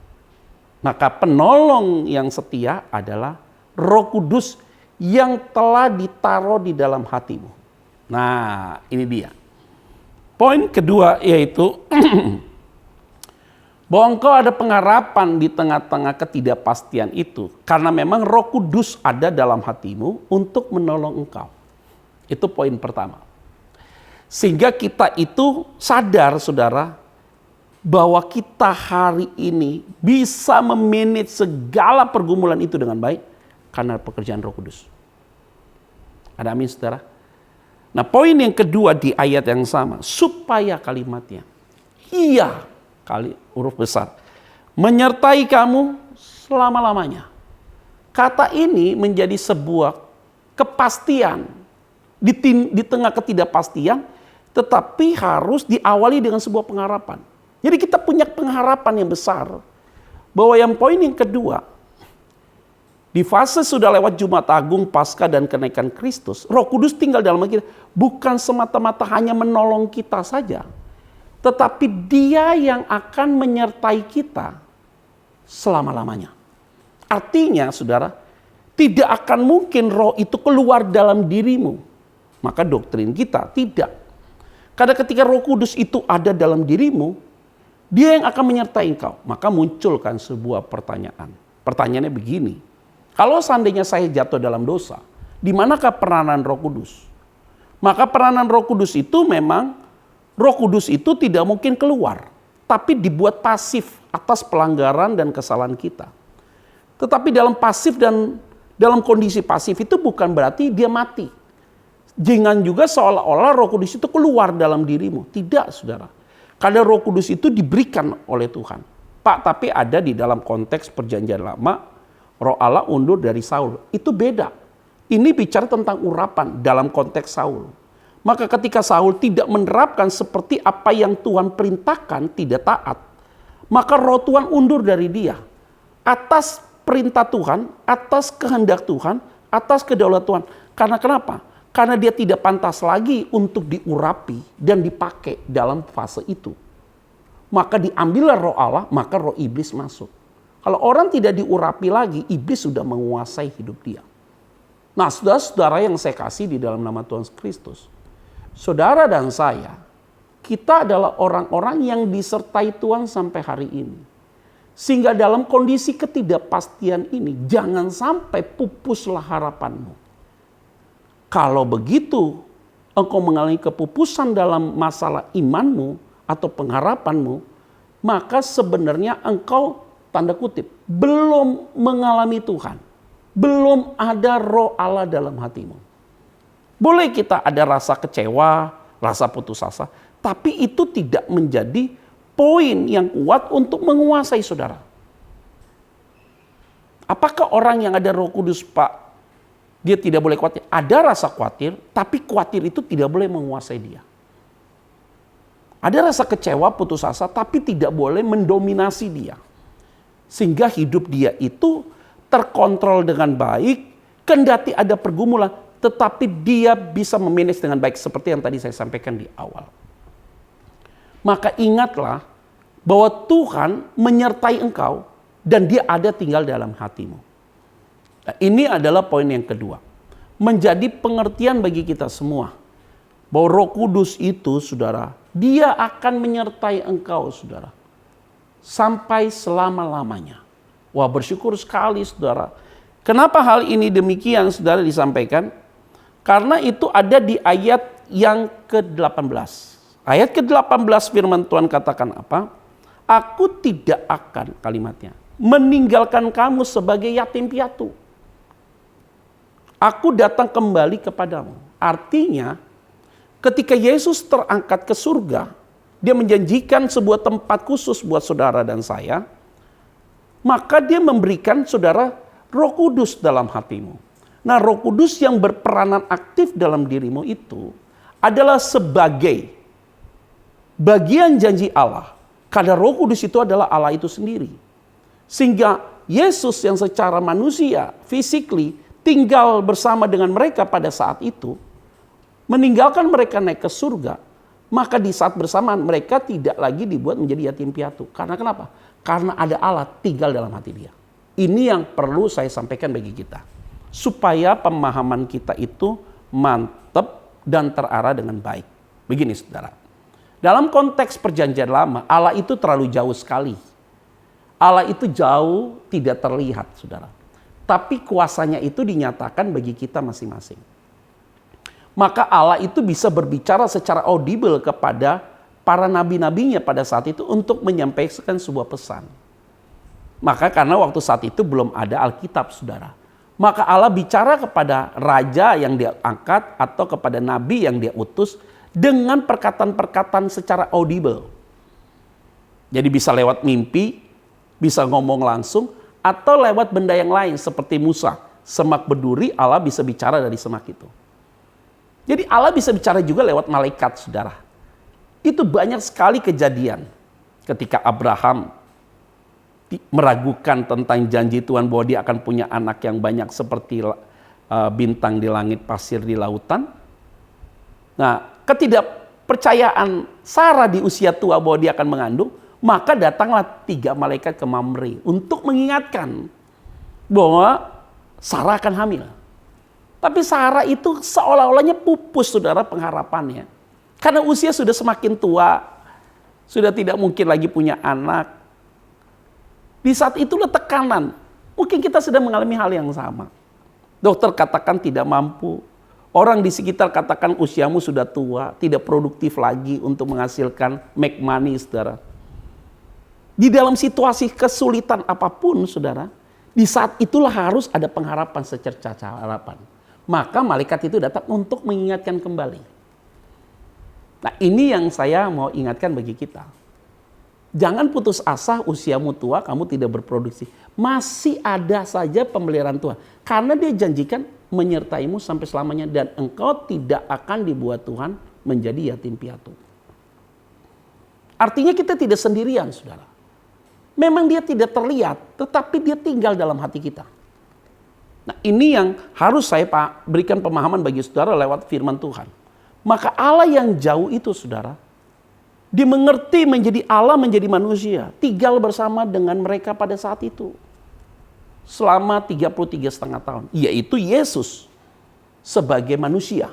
Maka penolong yang setia adalah Roh Kudus yang telah ditaruh di dalam hatimu. Nah, ini dia. Poin kedua yaitu bahwa engkau ada pengharapan di tengah-tengah ketidakpastian itu. Karena memang Roh Kudus ada dalam hatimu untuk menolong engkau. Itu poin pertama. Sehingga kita itu sadar saudara, bahwa kita hari ini bisa memanage segala pergumulan itu dengan baik karena pekerjaan Roh Kudus. Ada amin saudara? Nah, poin yang kedua di ayat yang sama, supaya kalimatnya, Ia, kali huruf besar, menyertai kamu selama-lamanya. Kata ini menjadi sebuah kepastian di tengah ketidakpastian, tetapi harus diawali dengan sebuah pengharapan. Jadi kita punya pengharapan yang besar bahwa yang poin yang kedua, di fase sudah lewat Jumat Agung, Paskah dan kenaikan Kristus, Roh Kudus tinggal dalam kita, bukan semata-mata hanya menolong kita saja, tetapi Dia yang akan menyertai kita selama-lamanya. Artinya saudara, tidak akan mungkin roh itu keluar dalam dirimu. Maka doktrin kita tidak. Karena ketika Roh Kudus itu ada dalam dirimu, Dia yang akan menyertai engkau. Maka munculkan sebuah pertanyaan. Pertanyaannya begini, kalau seandainya saya jatuh dalam dosa, di manakah peranan Roh Kudus? Maka peranan Roh Kudus itu memang, Roh Kudus itu tidak mungkin keluar, tapi dibuat pasif atas pelanggaran dan kesalahan kita. Tetapi dalam pasif dan dalam kondisi pasif itu bukan berarti dia mati. Jangan juga seolah-olah Roh Kudus itu keluar dalam dirimu. Tidak saudara. Karena Roh Kudus itu diberikan oleh Tuhan. Pak, tapi ada di dalam konteks perjanjian lama, Roh Allah undur dari Saul. Itu beda. Ini bicara tentang urapan dalam konteks Saul. Maka ketika Saul tidak menerapkan seperti apa yang Tuhan perintahkan, tidak taat, maka Roh Tuhan undur dari dia. Atas perintah Tuhan, atas kehendak Tuhan, atas kedaulatan Tuhan. Karena kenapa? Karena dia tidak pantas lagi untuk diurapi dan dipakai dalam fase itu. Maka diambillah roh Allah, maka roh iblis masuk. Kalau orang tidak diurapi lagi, iblis sudah menguasai hidup dia. Nah, saudara-saudara yang saya kasih di dalam nama Tuhan Kristus, saudara dan saya, kita adalah orang-orang yang disertai Tuhan sampai hari ini. Sehingga dalam kondisi ketidakpastian ini, jangan sampai pupuslah harapanmu. Kalau begitu, engkau mengalami kepupusan dalam masalah imanmu atau pengharapanmu, maka sebenarnya engkau, tanda kutip, belum mengalami Tuhan. Belum ada roh Allah dalam hatimu. Boleh kita ada rasa kecewa, rasa putus asa, tapi itu tidak menjadi poin yang kuat untuk menguasai saudara. Apakah orang yang ada Roh Kudus, Pak, dia tidak boleh khawatir? Ada rasa khawatir, tapi khawatir itu tidak boleh menguasai dia. Ada rasa kecewa, putus asa, tapi tidak boleh mendominasi dia. Sehingga hidup dia itu terkontrol dengan baik, kendati ada pergumulan, tetapi dia bisa memanage dengan baik seperti yang tadi saya sampaikan di awal. Maka ingatlah bahwa Tuhan menyertai engkau dan Dia ada tinggal dalam hatimu. Nah, ini adalah poin yang kedua. Menjadi pengertian bagi kita semua bahwa Roh Kudus itu, saudara, Dia akan menyertai engkau, saudara. sampai selama-lamanya. Wah, bersyukur sekali saudara. Kenapa hal ini demikian saudara disampaikan? Karena itu ada di ayat yang ke-18. Ayat ke-18 firman Tuhan katakan apa? Aku tidak akan, kalimatnya, meninggalkan kamu sebagai yatim piatu. Aku datang kembali kepadamu. Artinya, ketika Yesus terangkat ke surga, dia menjanjikan sebuah tempat khusus buat saudara dan saya, maka dia memberikan saudara Roh Kudus dalam hatimu. Nah, Roh Kudus yang berperanan aktif dalam dirimu itu adalah sebagai bagian janji Allah. Karena Roh Kudus itu adalah Allah itu sendiri. Sehingga Yesus yang secara manusia, physically, tinggal bersama dengan mereka pada saat itu, meninggalkan mereka naik ke surga, maka di saat bersamaan mereka tidak lagi dibuat menjadi yatim piatu. Karena kenapa? Karena ada Allah tinggal dalam hati dia. Ini yang perlu saya sampaikan bagi kita. Supaya pemahaman kita itu mantap dan terarah dengan baik. Begini saudara. Dalam konteks perjanjian lama, Allah itu terlalu jauh sekali. Allah itu jauh tidak terlihat saudara. Tapi kuasanya itu dinyatakan bagi kita masing-masing. Maka Allah itu bisa berbicara secara audible kepada para nabi-nabinya pada saat itu untuk menyampaikan sebuah pesan. Maka karena waktu saat itu belum ada Alkitab saudara. Maka Allah bicara kepada raja yang dia angkat atau kepada nabi yang dia utus dengan perkataan-perkataan secara audible. Jadi bisa lewat mimpi, bisa ngomong langsung, atau lewat benda yang lain seperti Musa. Semak berduri, Allah bisa bicara dari semak itu. Jadi Allah bisa bicara juga lewat malaikat saudara. Itu banyak sekali kejadian ketika Abraham meragukan tentang janji Tuhan bahwa dia akan punya anak yang banyak seperti bintang di langit, pasir di lautan. Nah, ketidakpercayaan Sarah di usia tua bahwa dia akan mengandung, maka datanglah 3 malaikat ke Mamre untuk mengingatkan bahwa Sarah akan hamil. Tapi Sarah itu seolah-olahnya pupus saudara pengharapannya. Karena usia sudah semakin tua, sudah tidak mungkin lagi punya anak. Di saat itulah tekanan. Mungkin kita sedang mengalami hal yang sama. Dokter katakan tidak mampu. Orang di sekitar katakan usiamu sudah tua, tidak produktif lagi untuk menghasilkan make money, saudara. Di dalam situasi kesulitan apapun, saudara, di saat itulah harus ada pengharapan secerca harapan. Maka malaikat itu datang untuk mengingatkan kembali. Nah, ini yang saya mau ingatkan bagi kita. Jangan putus asa usiamu tua, kamu tidak berproduksi. Masih ada saja pemeliharaan Tuhan. Karena dia janjikan menyertaimu sampai selamanya. Dan engkau tidak akan dibuat Tuhan menjadi yatim piatu. Artinya kita tidak sendirian, saudara. Memang dia tidak terlihat, tetapi dia tinggal dalam hati kita. Nah, ini yang harus saya berikan pemahaman bagi saudara lewat firman Tuhan. Maka Allah yang jauh itu, saudara, dimengerti menjadi Allah menjadi manusia, tinggal bersama dengan mereka pada saat itu. Selama 33,5 tahun, yaitu Yesus sebagai manusia.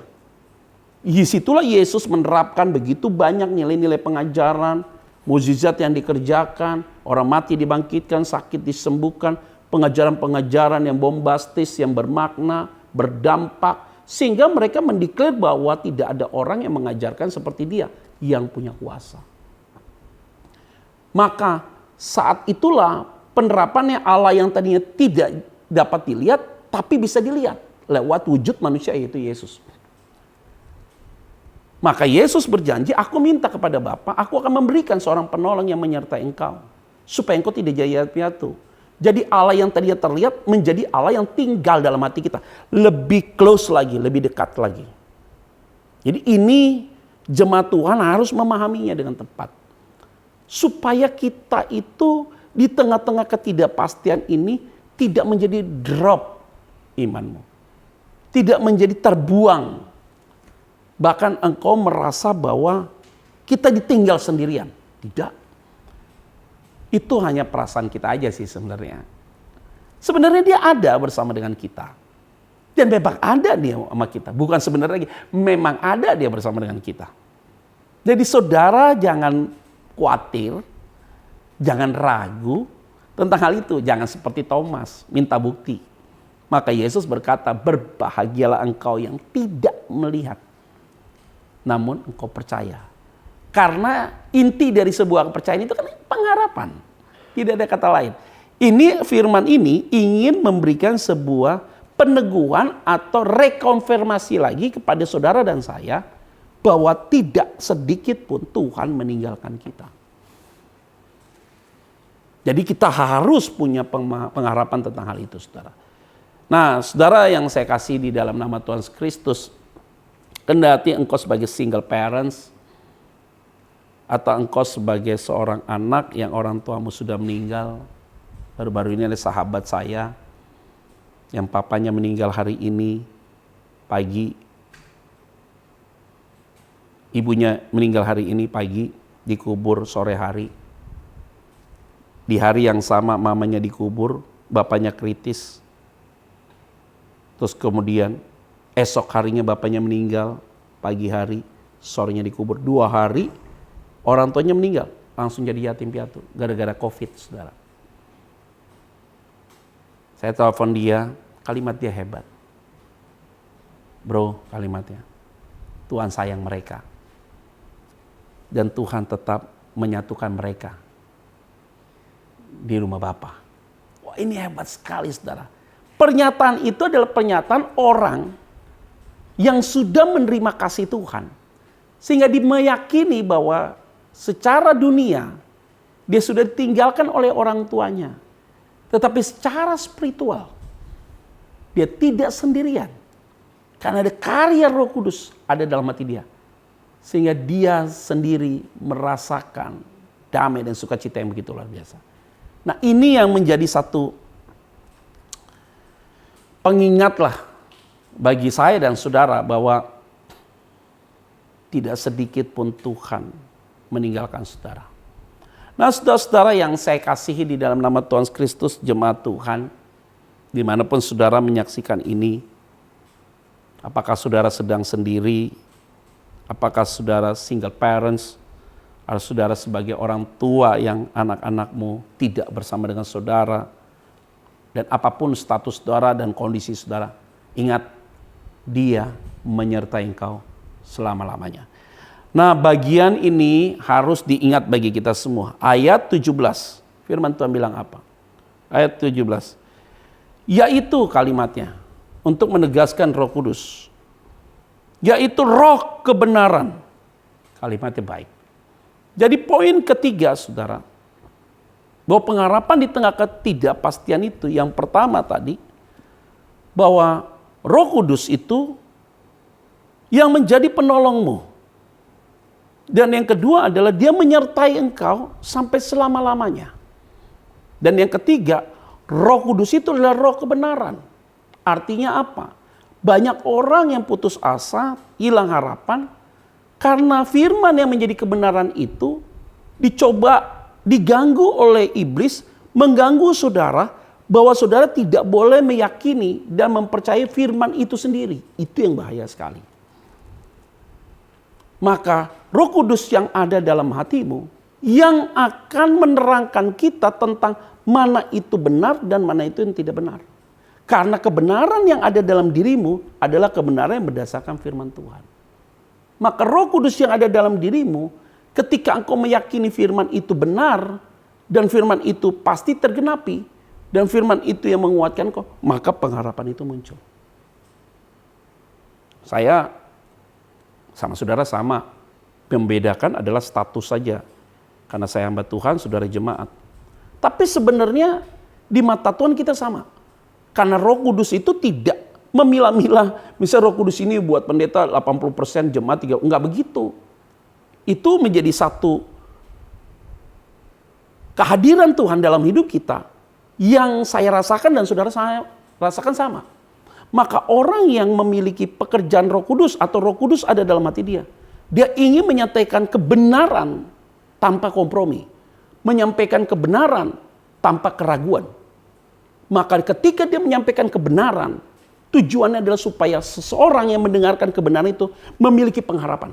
Disitulah Yesus menerapkan begitu banyak nilai-nilai pengajaran, mukjizat yang dikerjakan, orang mati dibangkitkan, sakit disembuhkan, pengajaran-pengajaran yang bombastis, yang bermakna, berdampak, sehingga mereka mendeklar bahwa tidak ada orang yang mengajarkan seperti dia, yang punya kuasa. Maka saat itulah penerapannya Allah yang tadinya tidak dapat dilihat, tapi bisa dilihat lewat wujud manusia yaitu Yesus. Maka Yesus berjanji, aku minta kepada Bapa, aku akan memberikan seorang penolong yang menyertai engkau. Supaya engkau tidak jadi piatu. Jadi Allah yang tadinya terlihat menjadi Allah yang tinggal dalam hati kita. Lebih close lagi, lebih dekat lagi. Jadi ini jemaat Tuhan harus memahaminya dengan tepat. Supaya kita itu di tengah-tengah ketidakpastian ini tidak menjadi drop imanmu. Tidak menjadi terbuang. Bahkan engkau merasa bahwa kita ditinggal sendirian. Tidak. Itu hanya perasaan kita aja sih sebenarnya. Sebenarnya dia ada bersama dengan kita. Dan memang ada dia sama kita. Bukan sebenarnya lagi. Memang ada dia bersama dengan kita. Jadi saudara jangan khawatir Jangan ragu tentang hal itu. Jangan seperti Thomas, minta bukti. Maka Yesus berkata, berbahagialah engkau yang tidak melihat, namun engkau percaya. Karena inti dari sebuah kepercayaan itu kan pengharapan. Tidak ada kata lain. Ini firman ini ingin memberikan sebuah peneguhan atau rekonfirmasi lagi kepada saudara dan saya bahwa tidak sedikit pun Tuhan meninggalkan kita. Jadi kita harus punya pengharapan tentang hal itu, saudara. Nah, saudara yang saya kasih di dalam nama Tuhan Kristus, kendati engkau sebagai single parents, atau engkau sebagai seorang anak yang orang tuamu sudah meninggal. Baru-baru ini ada sahabat saya yang papanya meninggal hari ini pagi. Ibunya meninggal hari ini pagi, dikubur sore hari. Di hari yang sama mamanya dikubur, bapaknya kritis. Terus kemudian esok harinya bapaknya meninggal, pagi hari, sorenya dikubur. 2 hari orang tuanya meninggal, langsung jadi yatim piatu gara-gara COVID, saudara. Saya telepon dia, kalimat dia hebat. Bro, kalimatnya, Tuhan sayang mereka. Dan Tuhan tetap menyatukan mereka di rumah Bapa. Wah, ini hebat sekali, saudara. Pernyataan itu adalah pernyataan orang yang sudah menerima kasih Tuhan. Sehingga dia meyakini bahwa secara dunia dia sudah ditinggalkan oleh orang tuanya. Tetapi secara spiritual dia tidak sendirian. Karena ada karya Roh Kudus ada dalam hati dia. Sehingga dia sendiri merasakan damai dan sukacita yang begitu luar biasa. Nah, ini yang menjadi satu pengingatlah bagi saya dan saudara bahwa tidak sedikit pun Tuhan meninggalkan saudara. Nah, saudara-saudara yang saya kasihi di dalam nama Tuhan Kristus, jemaat Tuhan, dimanapun saudara menyaksikan ini, apakah saudara sedang sendiri, apakah saudara single parents, atau saudara sebagai orang tua yang anak-anakmu tidak bersama dengan saudara, dan apapun status saudara dan kondisi saudara, ingat, Dia menyertai engkau selama-lamanya. Nah, bagian ini harus diingat bagi kita semua. Ayat 17, firman Tuhan bilang apa? Ayat 17, yaitu kalimatnya, untuk menegaskan Roh Kudus, yaitu roh kebenaran. Kalimatnya baik. Jadi poin ketiga, saudara, bahwa pengharapan di tengah ketidakpastian itu, yang pertama tadi, bahwa Roh Kudus itu yang menjadi penolongmu. Dan yang kedua adalah dia menyertai engkau sampai selama-lamanya. Dan yang ketiga, Roh Kudus itu adalah roh kebenaran. Artinya apa? Banyak orang yang putus asa, hilang harapan, karena firman yang menjadi kebenaran itu dicoba diganggu oleh iblis, mengganggu saudara, bahwa saudara tidak boleh meyakini dan mempercayai firman itu sendiri. Itu yang bahaya sekali. Maka Roh Kudus yang ada dalam hatimu yang akan menerangkan kita tentang mana itu benar dan mana itu yang tidak benar. Karena kebenaran yang ada dalam dirimu adalah kebenaran yang berdasarkan firman Tuhan. Maka Roh Kudus yang ada dalam dirimu, ketika engkau meyakini firman itu benar dan firman itu pasti tergenapi dan firman itu yang menguatkan engkau, maka pengharapan itu muncul. Saya sama saudara sama, membedakan adalah status saja. Karena saya hamba Tuhan, saudara jemaat. Tapi sebenarnya di mata Tuhan kita sama. Karena Roh Kudus itu tidak memilah-milah. Misalnya Roh Kudus ini buat pendeta 80%, jemaat 3%. Enggak begitu. Itu menjadi satu kehadiran Tuhan dalam hidup kita yang saya rasakan dan saudara saya rasakan sama. Maka orang yang memiliki pekerjaan Roh Kudus atau Roh Kudus ada dalam hati dia, dia ingin menyampaikan kebenaran tanpa kompromi, menyampaikan kebenaran tanpa keraguan. Maka ketika dia menyampaikan kebenaran, tujuannya adalah supaya seseorang yang mendengarkan kebenaran itu memiliki pengharapan.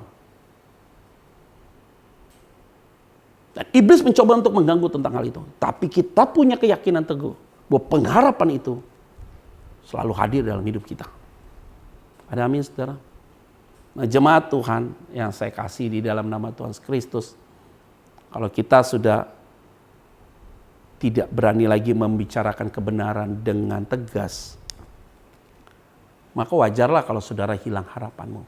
Dan iblis mencoba untuk mengganggu tentang hal itu. Tapi kita punya keyakinan teguh bahwa pengharapan itu selalu hadir dalam hidup kita. Ada amin, saudara? Nah, jemaat Tuhan yang saya kasih di dalam nama Tuhan Kristus, kalau kita sudah tidak berani lagi membicarakan kebenaran dengan tegas, maka wajarlah kalau saudara hilang harapanmu.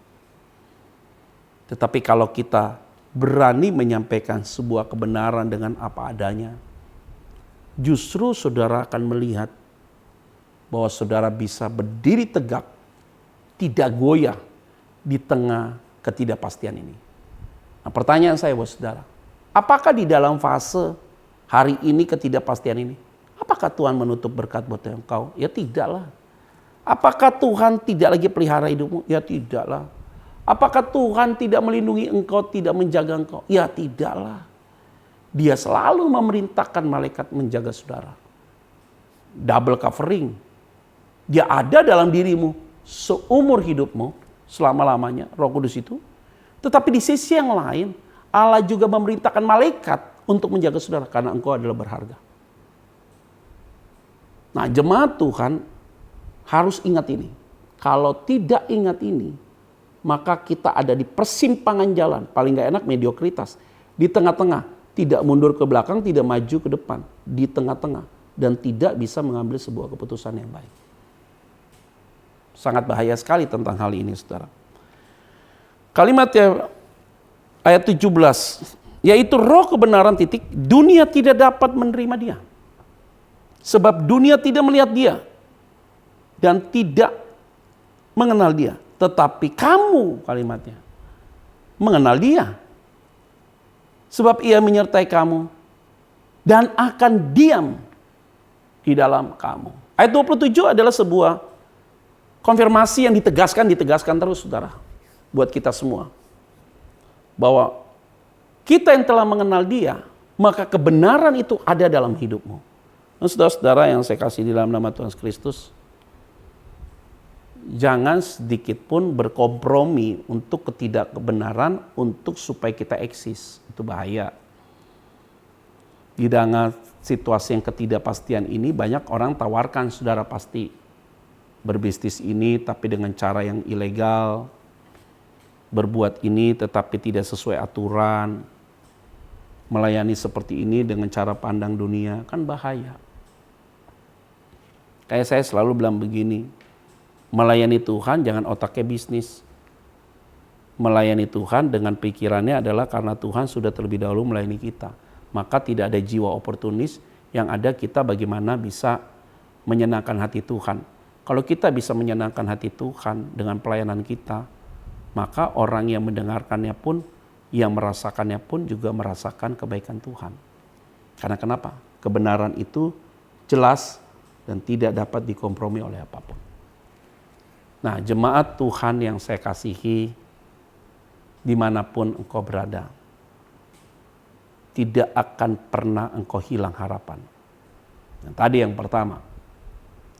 Tetapi kalau kita berani menyampaikan sebuah kebenaran dengan apa adanya, justru saudara akan melihat bahwa saudara bisa berdiri tegak, tidak goyah di tengah ketidakpastian ini. Nah, pertanyaan saya buat saudara, apakah di dalam fase hari ini ketidakpastian ini, apakah Tuhan menutup berkat buat engkau? Ya tidaklah. Apakah Tuhan tidak lagi pelihara hidupmu? Ya tidaklah. Apakah Tuhan tidak melindungi engkau, tidak menjaga engkau? Ya tidaklah. Dia selalu memerintahkan malaikat menjaga saudara. Double covering. Dia ada dalam dirimu seumur hidupmu, selama-lamanya, Roh Kudus itu. Tetapi di sisi yang lain, Allah juga memerintahkan malaikat untuk menjaga saudara karena engkau adalah berharga. Nah, jemaat Tuhan harus ingat ini. Kalau tidak ingat ini, maka kita ada di persimpangan jalan. Paling gak enak mediokritas. Di tengah-tengah. Tidak mundur ke belakang, tidak maju ke depan. Di tengah-tengah. Dan tidak bisa mengambil sebuah keputusan yang baik. Sangat bahaya sekali tentang hal ini, saudara. Kalimatnya ayat 17. Yaitu roh kebenaran titik. Dunia tidak dapat menerima dia. Sebab dunia tidak melihat dia. Dan tidak mengenal dia. Tetapi kamu, kalimatnya, mengenal dia. Sebab ia menyertai kamu dan akan diam di dalam kamu. Ayat 27 adalah sebuah konfirmasi yang ditegaskan terus, saudara. Buat kita semua. Bahwa kita yang telah mengenal dia, maka kebenaran itu ada dalam hidupmu. Dan saudara-saudara yang saya kasih di dalam nama Tuhan Kristus, jangan sedikit pun berkompromi untuk ketidakbenaran untuk supaya kita eksis. Itu bahaya. Di dalam situasi yang ketidakpastian ini banyak orang tawarkan saudara pasti berbisnis ini tapi dengan cara yang ilegal, berbuat ini tetapi tidak sesuai aturan, melayani seperti ini dengan cara pandang dunia, kan bahaya. Kayak saya selalu bilang begini, melayani Tuhan jangan otaknya bisnis. Melayani Tuhan dengan pikirannya adalah karena Tuhan sudah terlebih dahulu melayani kita. Maka tidak ada jiwa oportunis, yang ada kita bagaimana bisa menyenangkan hati Tuhan. Kalau kita bisa menyenangkan hati Tuhan dengan pelayanan kita, maka orang yang mendengarkannya pun, yang merasakannya pun juga merasakan kebaikan Tuhan. Karena kenapa? Kebenaran itu jelas dan tidak dapat dikompromi oleh apapun. Nah, jemaat Tuhan yang saya kasihi, dimanapun engkau berada, tidak akan pernah engkau hilang harapan. Yang tadi yang pertama,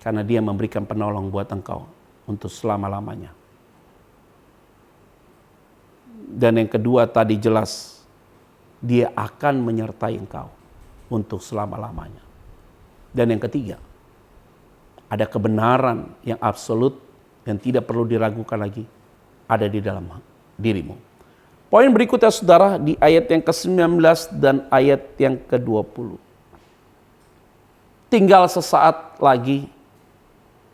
karena dia memberikan penolong buat engkau untuk selama-lamanya. Dan yang kedua tadi jelas, dia akan menyertai engkau untuk selama-lamanya. Dan yang ketiga, ada kebenaran yang absolut dan tidak perlu diragukan lagi, ada di dalam dirimu. Poin berikutnya saudara, di ayat yang ke-19 dan ayat yang ke-20. Tinggal sesaat lagi,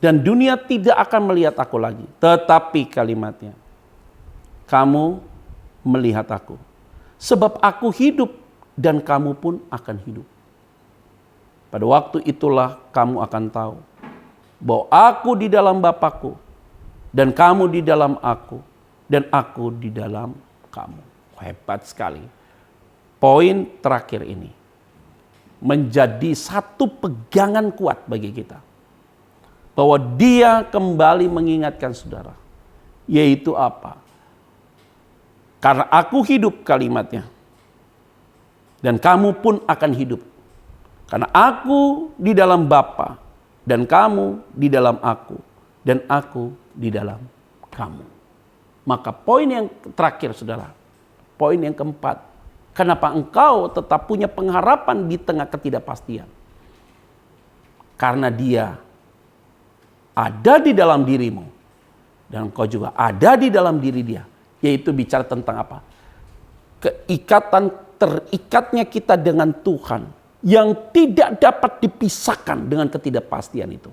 dan dunia tidak akan melihat aku lagi. Tetapi kalimatnya, kamu melihat aku. Sebab aku hidup dan kamu pun akan hidup. Pada waktu itulah kamu akan tahu bahwa aku di dalam Bapa-Ku dan kamu di dalam aku dan aku di dalam kamu. Hebat sekali. Poin terakhir ini menjadi satu pegangan kuat bagi kita. Bahwa dia kembali mengingatkan saudara. Yaitu apa? Karena aku hidup, kalimatnya. Dan kamu pun akan hidup. Karena aku di dalam Bapa dan kamu di dalam aku dan aku di dalam kamu. Maka poin yang terakhir saudara, poin yang keempat, Kenapa engkau tetap punya pengharapan di tengah ketidakpastian? Karena Dia ada di dalam dirimu dan engkau juga ada di dalam diri Dia. Yaitu bicara tentang apa? Keikatan, terikatnya kita dengan Tuhan yang tidak dapat dipisahkan dengan ketidakpastian itu.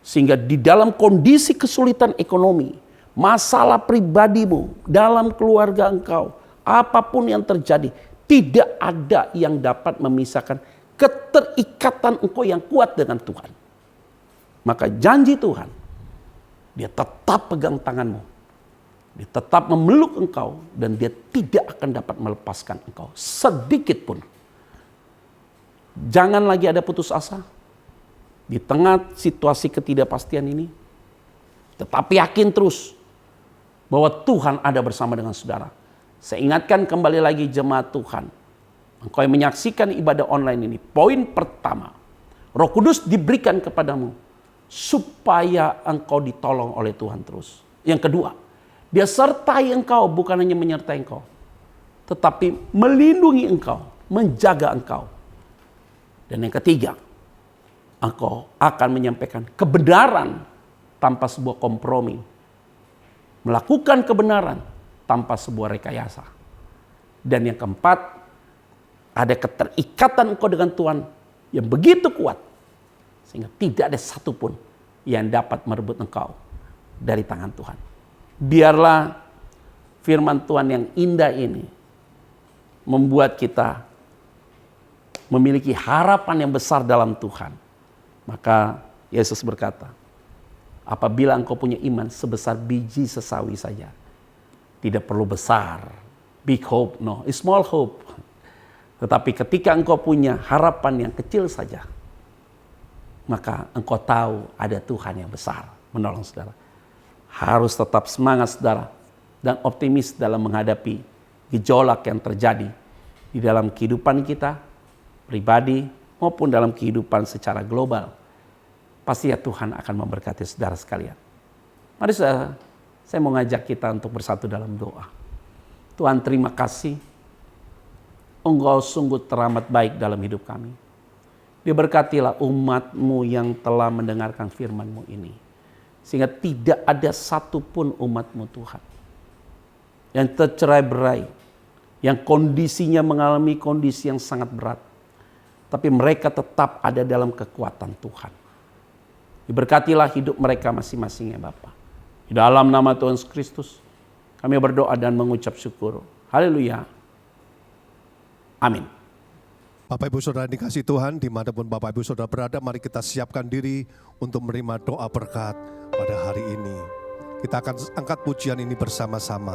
Sehingga di dalam kondisi kesulitan ekonomi, masalah pribadimu, dalam keluarga engkau, apapun yang terjadi, tidak ada yang dapat memisahkan keterikatan engkau yang kuat dengan Tuhan. Maka janji Tuhan, Dia tetap pegang tanganmu. Dia tetap memeluk engkau dan Dia tidak akan dapat melepaskan engkau sedikit pun. Jangan lagi ada putus asa di tengah situasi ketidakpastian ini. Tetapi yakin terus bahwa Tuhan ada bersama dengan saudara. Saya ingatkan kembali lagi jemaat Tuhan. Engkau yang menyaksikan ibadah online ini. Poin pertama, Roh Kudus diberikan kepadamu supaya engkau ditolong oleh Tuhan terus. Yang kedua, Dia sertai engkau, bukan hanya menyertai engkau, tetapi melindungi engkau, menjaga engkau. Dan yang ketiga, engkau akan menyampaikan kebenaran tanpa sebuah kompromi. Melakukan kebenaran tanpa sebuah rekayasa. Dan yang keempat, ada keterikatan engkau dengan Tuhan yang begitu kuat, sehingga tidak ada satupun yang dapat merebut engkau dari tangan Tuhan. Biarlah firman Tuhan yang indah ini membuat kita memiliki harapan yang besar dalam Tuhan. Maka Yesus berkata, apabila engkau punya iman sebesar biji sesawi saja, tidak perlu besar, big hope, no, small hope. Tetapi ketika engkau punya harapan yang kecil saja, maka engkau tahu ada Tuhan yang besar menolong saudara. Harus tetap semangat saudara dan optimis dalam menghadapi gejolak yang terjadi di dalam kehidupan kita pribadi maupun dalam kehidupan secara global. Pasti ya Tuhan akan memberkati saudara sekalian. Mari saudara, saya mau ngajak kita untuk bersatu dalam doa. Tuhan, terima kasih. Engkau sungguh teramat baik dalam hidup kami. Diberkatilah umat-Mu yang telah mendengarkan firman-Mu ini. Sehingga tidak ada satupun umat-Mu Tuhan yang tercerai-berai, yang kondisinya mengalami kondisi yang sangat berat. Tapi mereka tetap ada dalam kekuatan Tuhan. Diberkatilah hidup mereka masing-masing ya Bapa. Di dalam nama Tuhan Yesus Kristus, kami berdoa dan mengucap syukur. Haleluya. Amin. Bapak Ibu Saudara dikasih Tuhan, dimanapun Bapak Ibu Saudara berada, mari kita siapkan diri untuk menerima doa berkat pada hari ini. Kita akan angkat pujian ini bersama-sama.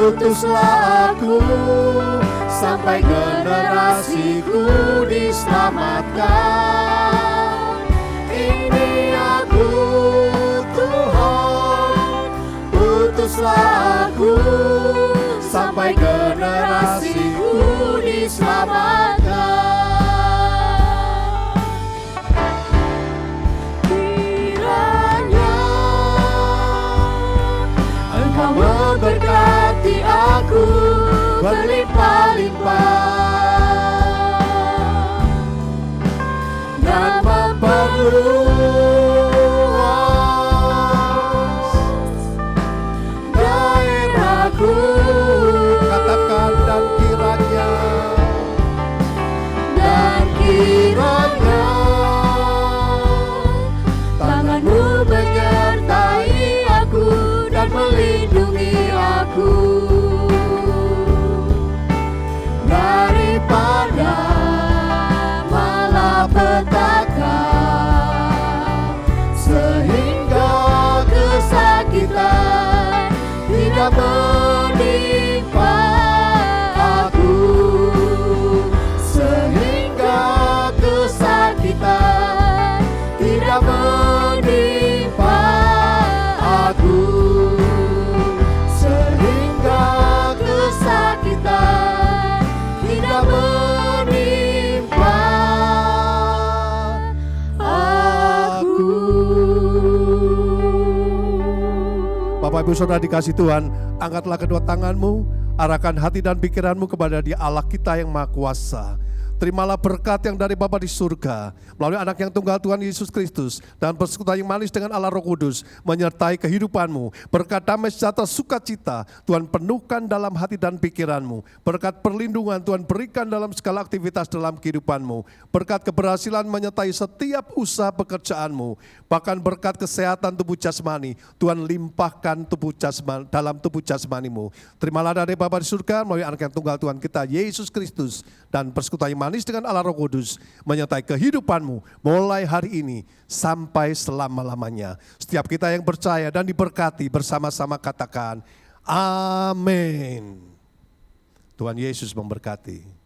Utuslah aku sampai generasiku diselamatkan. Ini aku Tuhan, utuslah aku sampai generasiku diselamatkan. Kiranya Engkau memberkati aku berlimpah-limpah dan memperluas daerahku. Katakan dan kiranya tangan-Mu menyertai aku dan melindungi aku. Bapak Ibu Saudara dikasih Tuhan, angkatlah kedua tanganmu, arahkan hati dan pikiranmu kepada Dia Allah kita yang Maha Kuasa. Terimalah berkat yang dari Bapa di surga melalui anak yang tunggal Tuhan Yesus Kristus dan persekutuan yang manis dengan Allah Roh Kudus menyertai kehidupanmu. Berkat damai sejahtera sukacita Tuhan penuhkan dalam hati dan pikiranmu. Berkat perlindungan Tuhan berikan dalam segala aktivitas dalam kehidupanmu. Berkat keberhasilan menyertai setiap usaha pekerjaanmu. Bahkan berkat kesehatan tubuh jasmani Tuhan limpahkan dalam tubuh jasmanimu. Terimalah dari Bapa di surga melalui anak yang tunggal Tuhan kita Yesus Kristus dan persekutuan yang manis dengan Allah Roh Kudus menyertai kehidupanmu mulai hari ini sampai selama-lamanya. Setiap kita yang percaya dan diberkati bersama-sama katakan amin. Tuhan Yesus memberkati.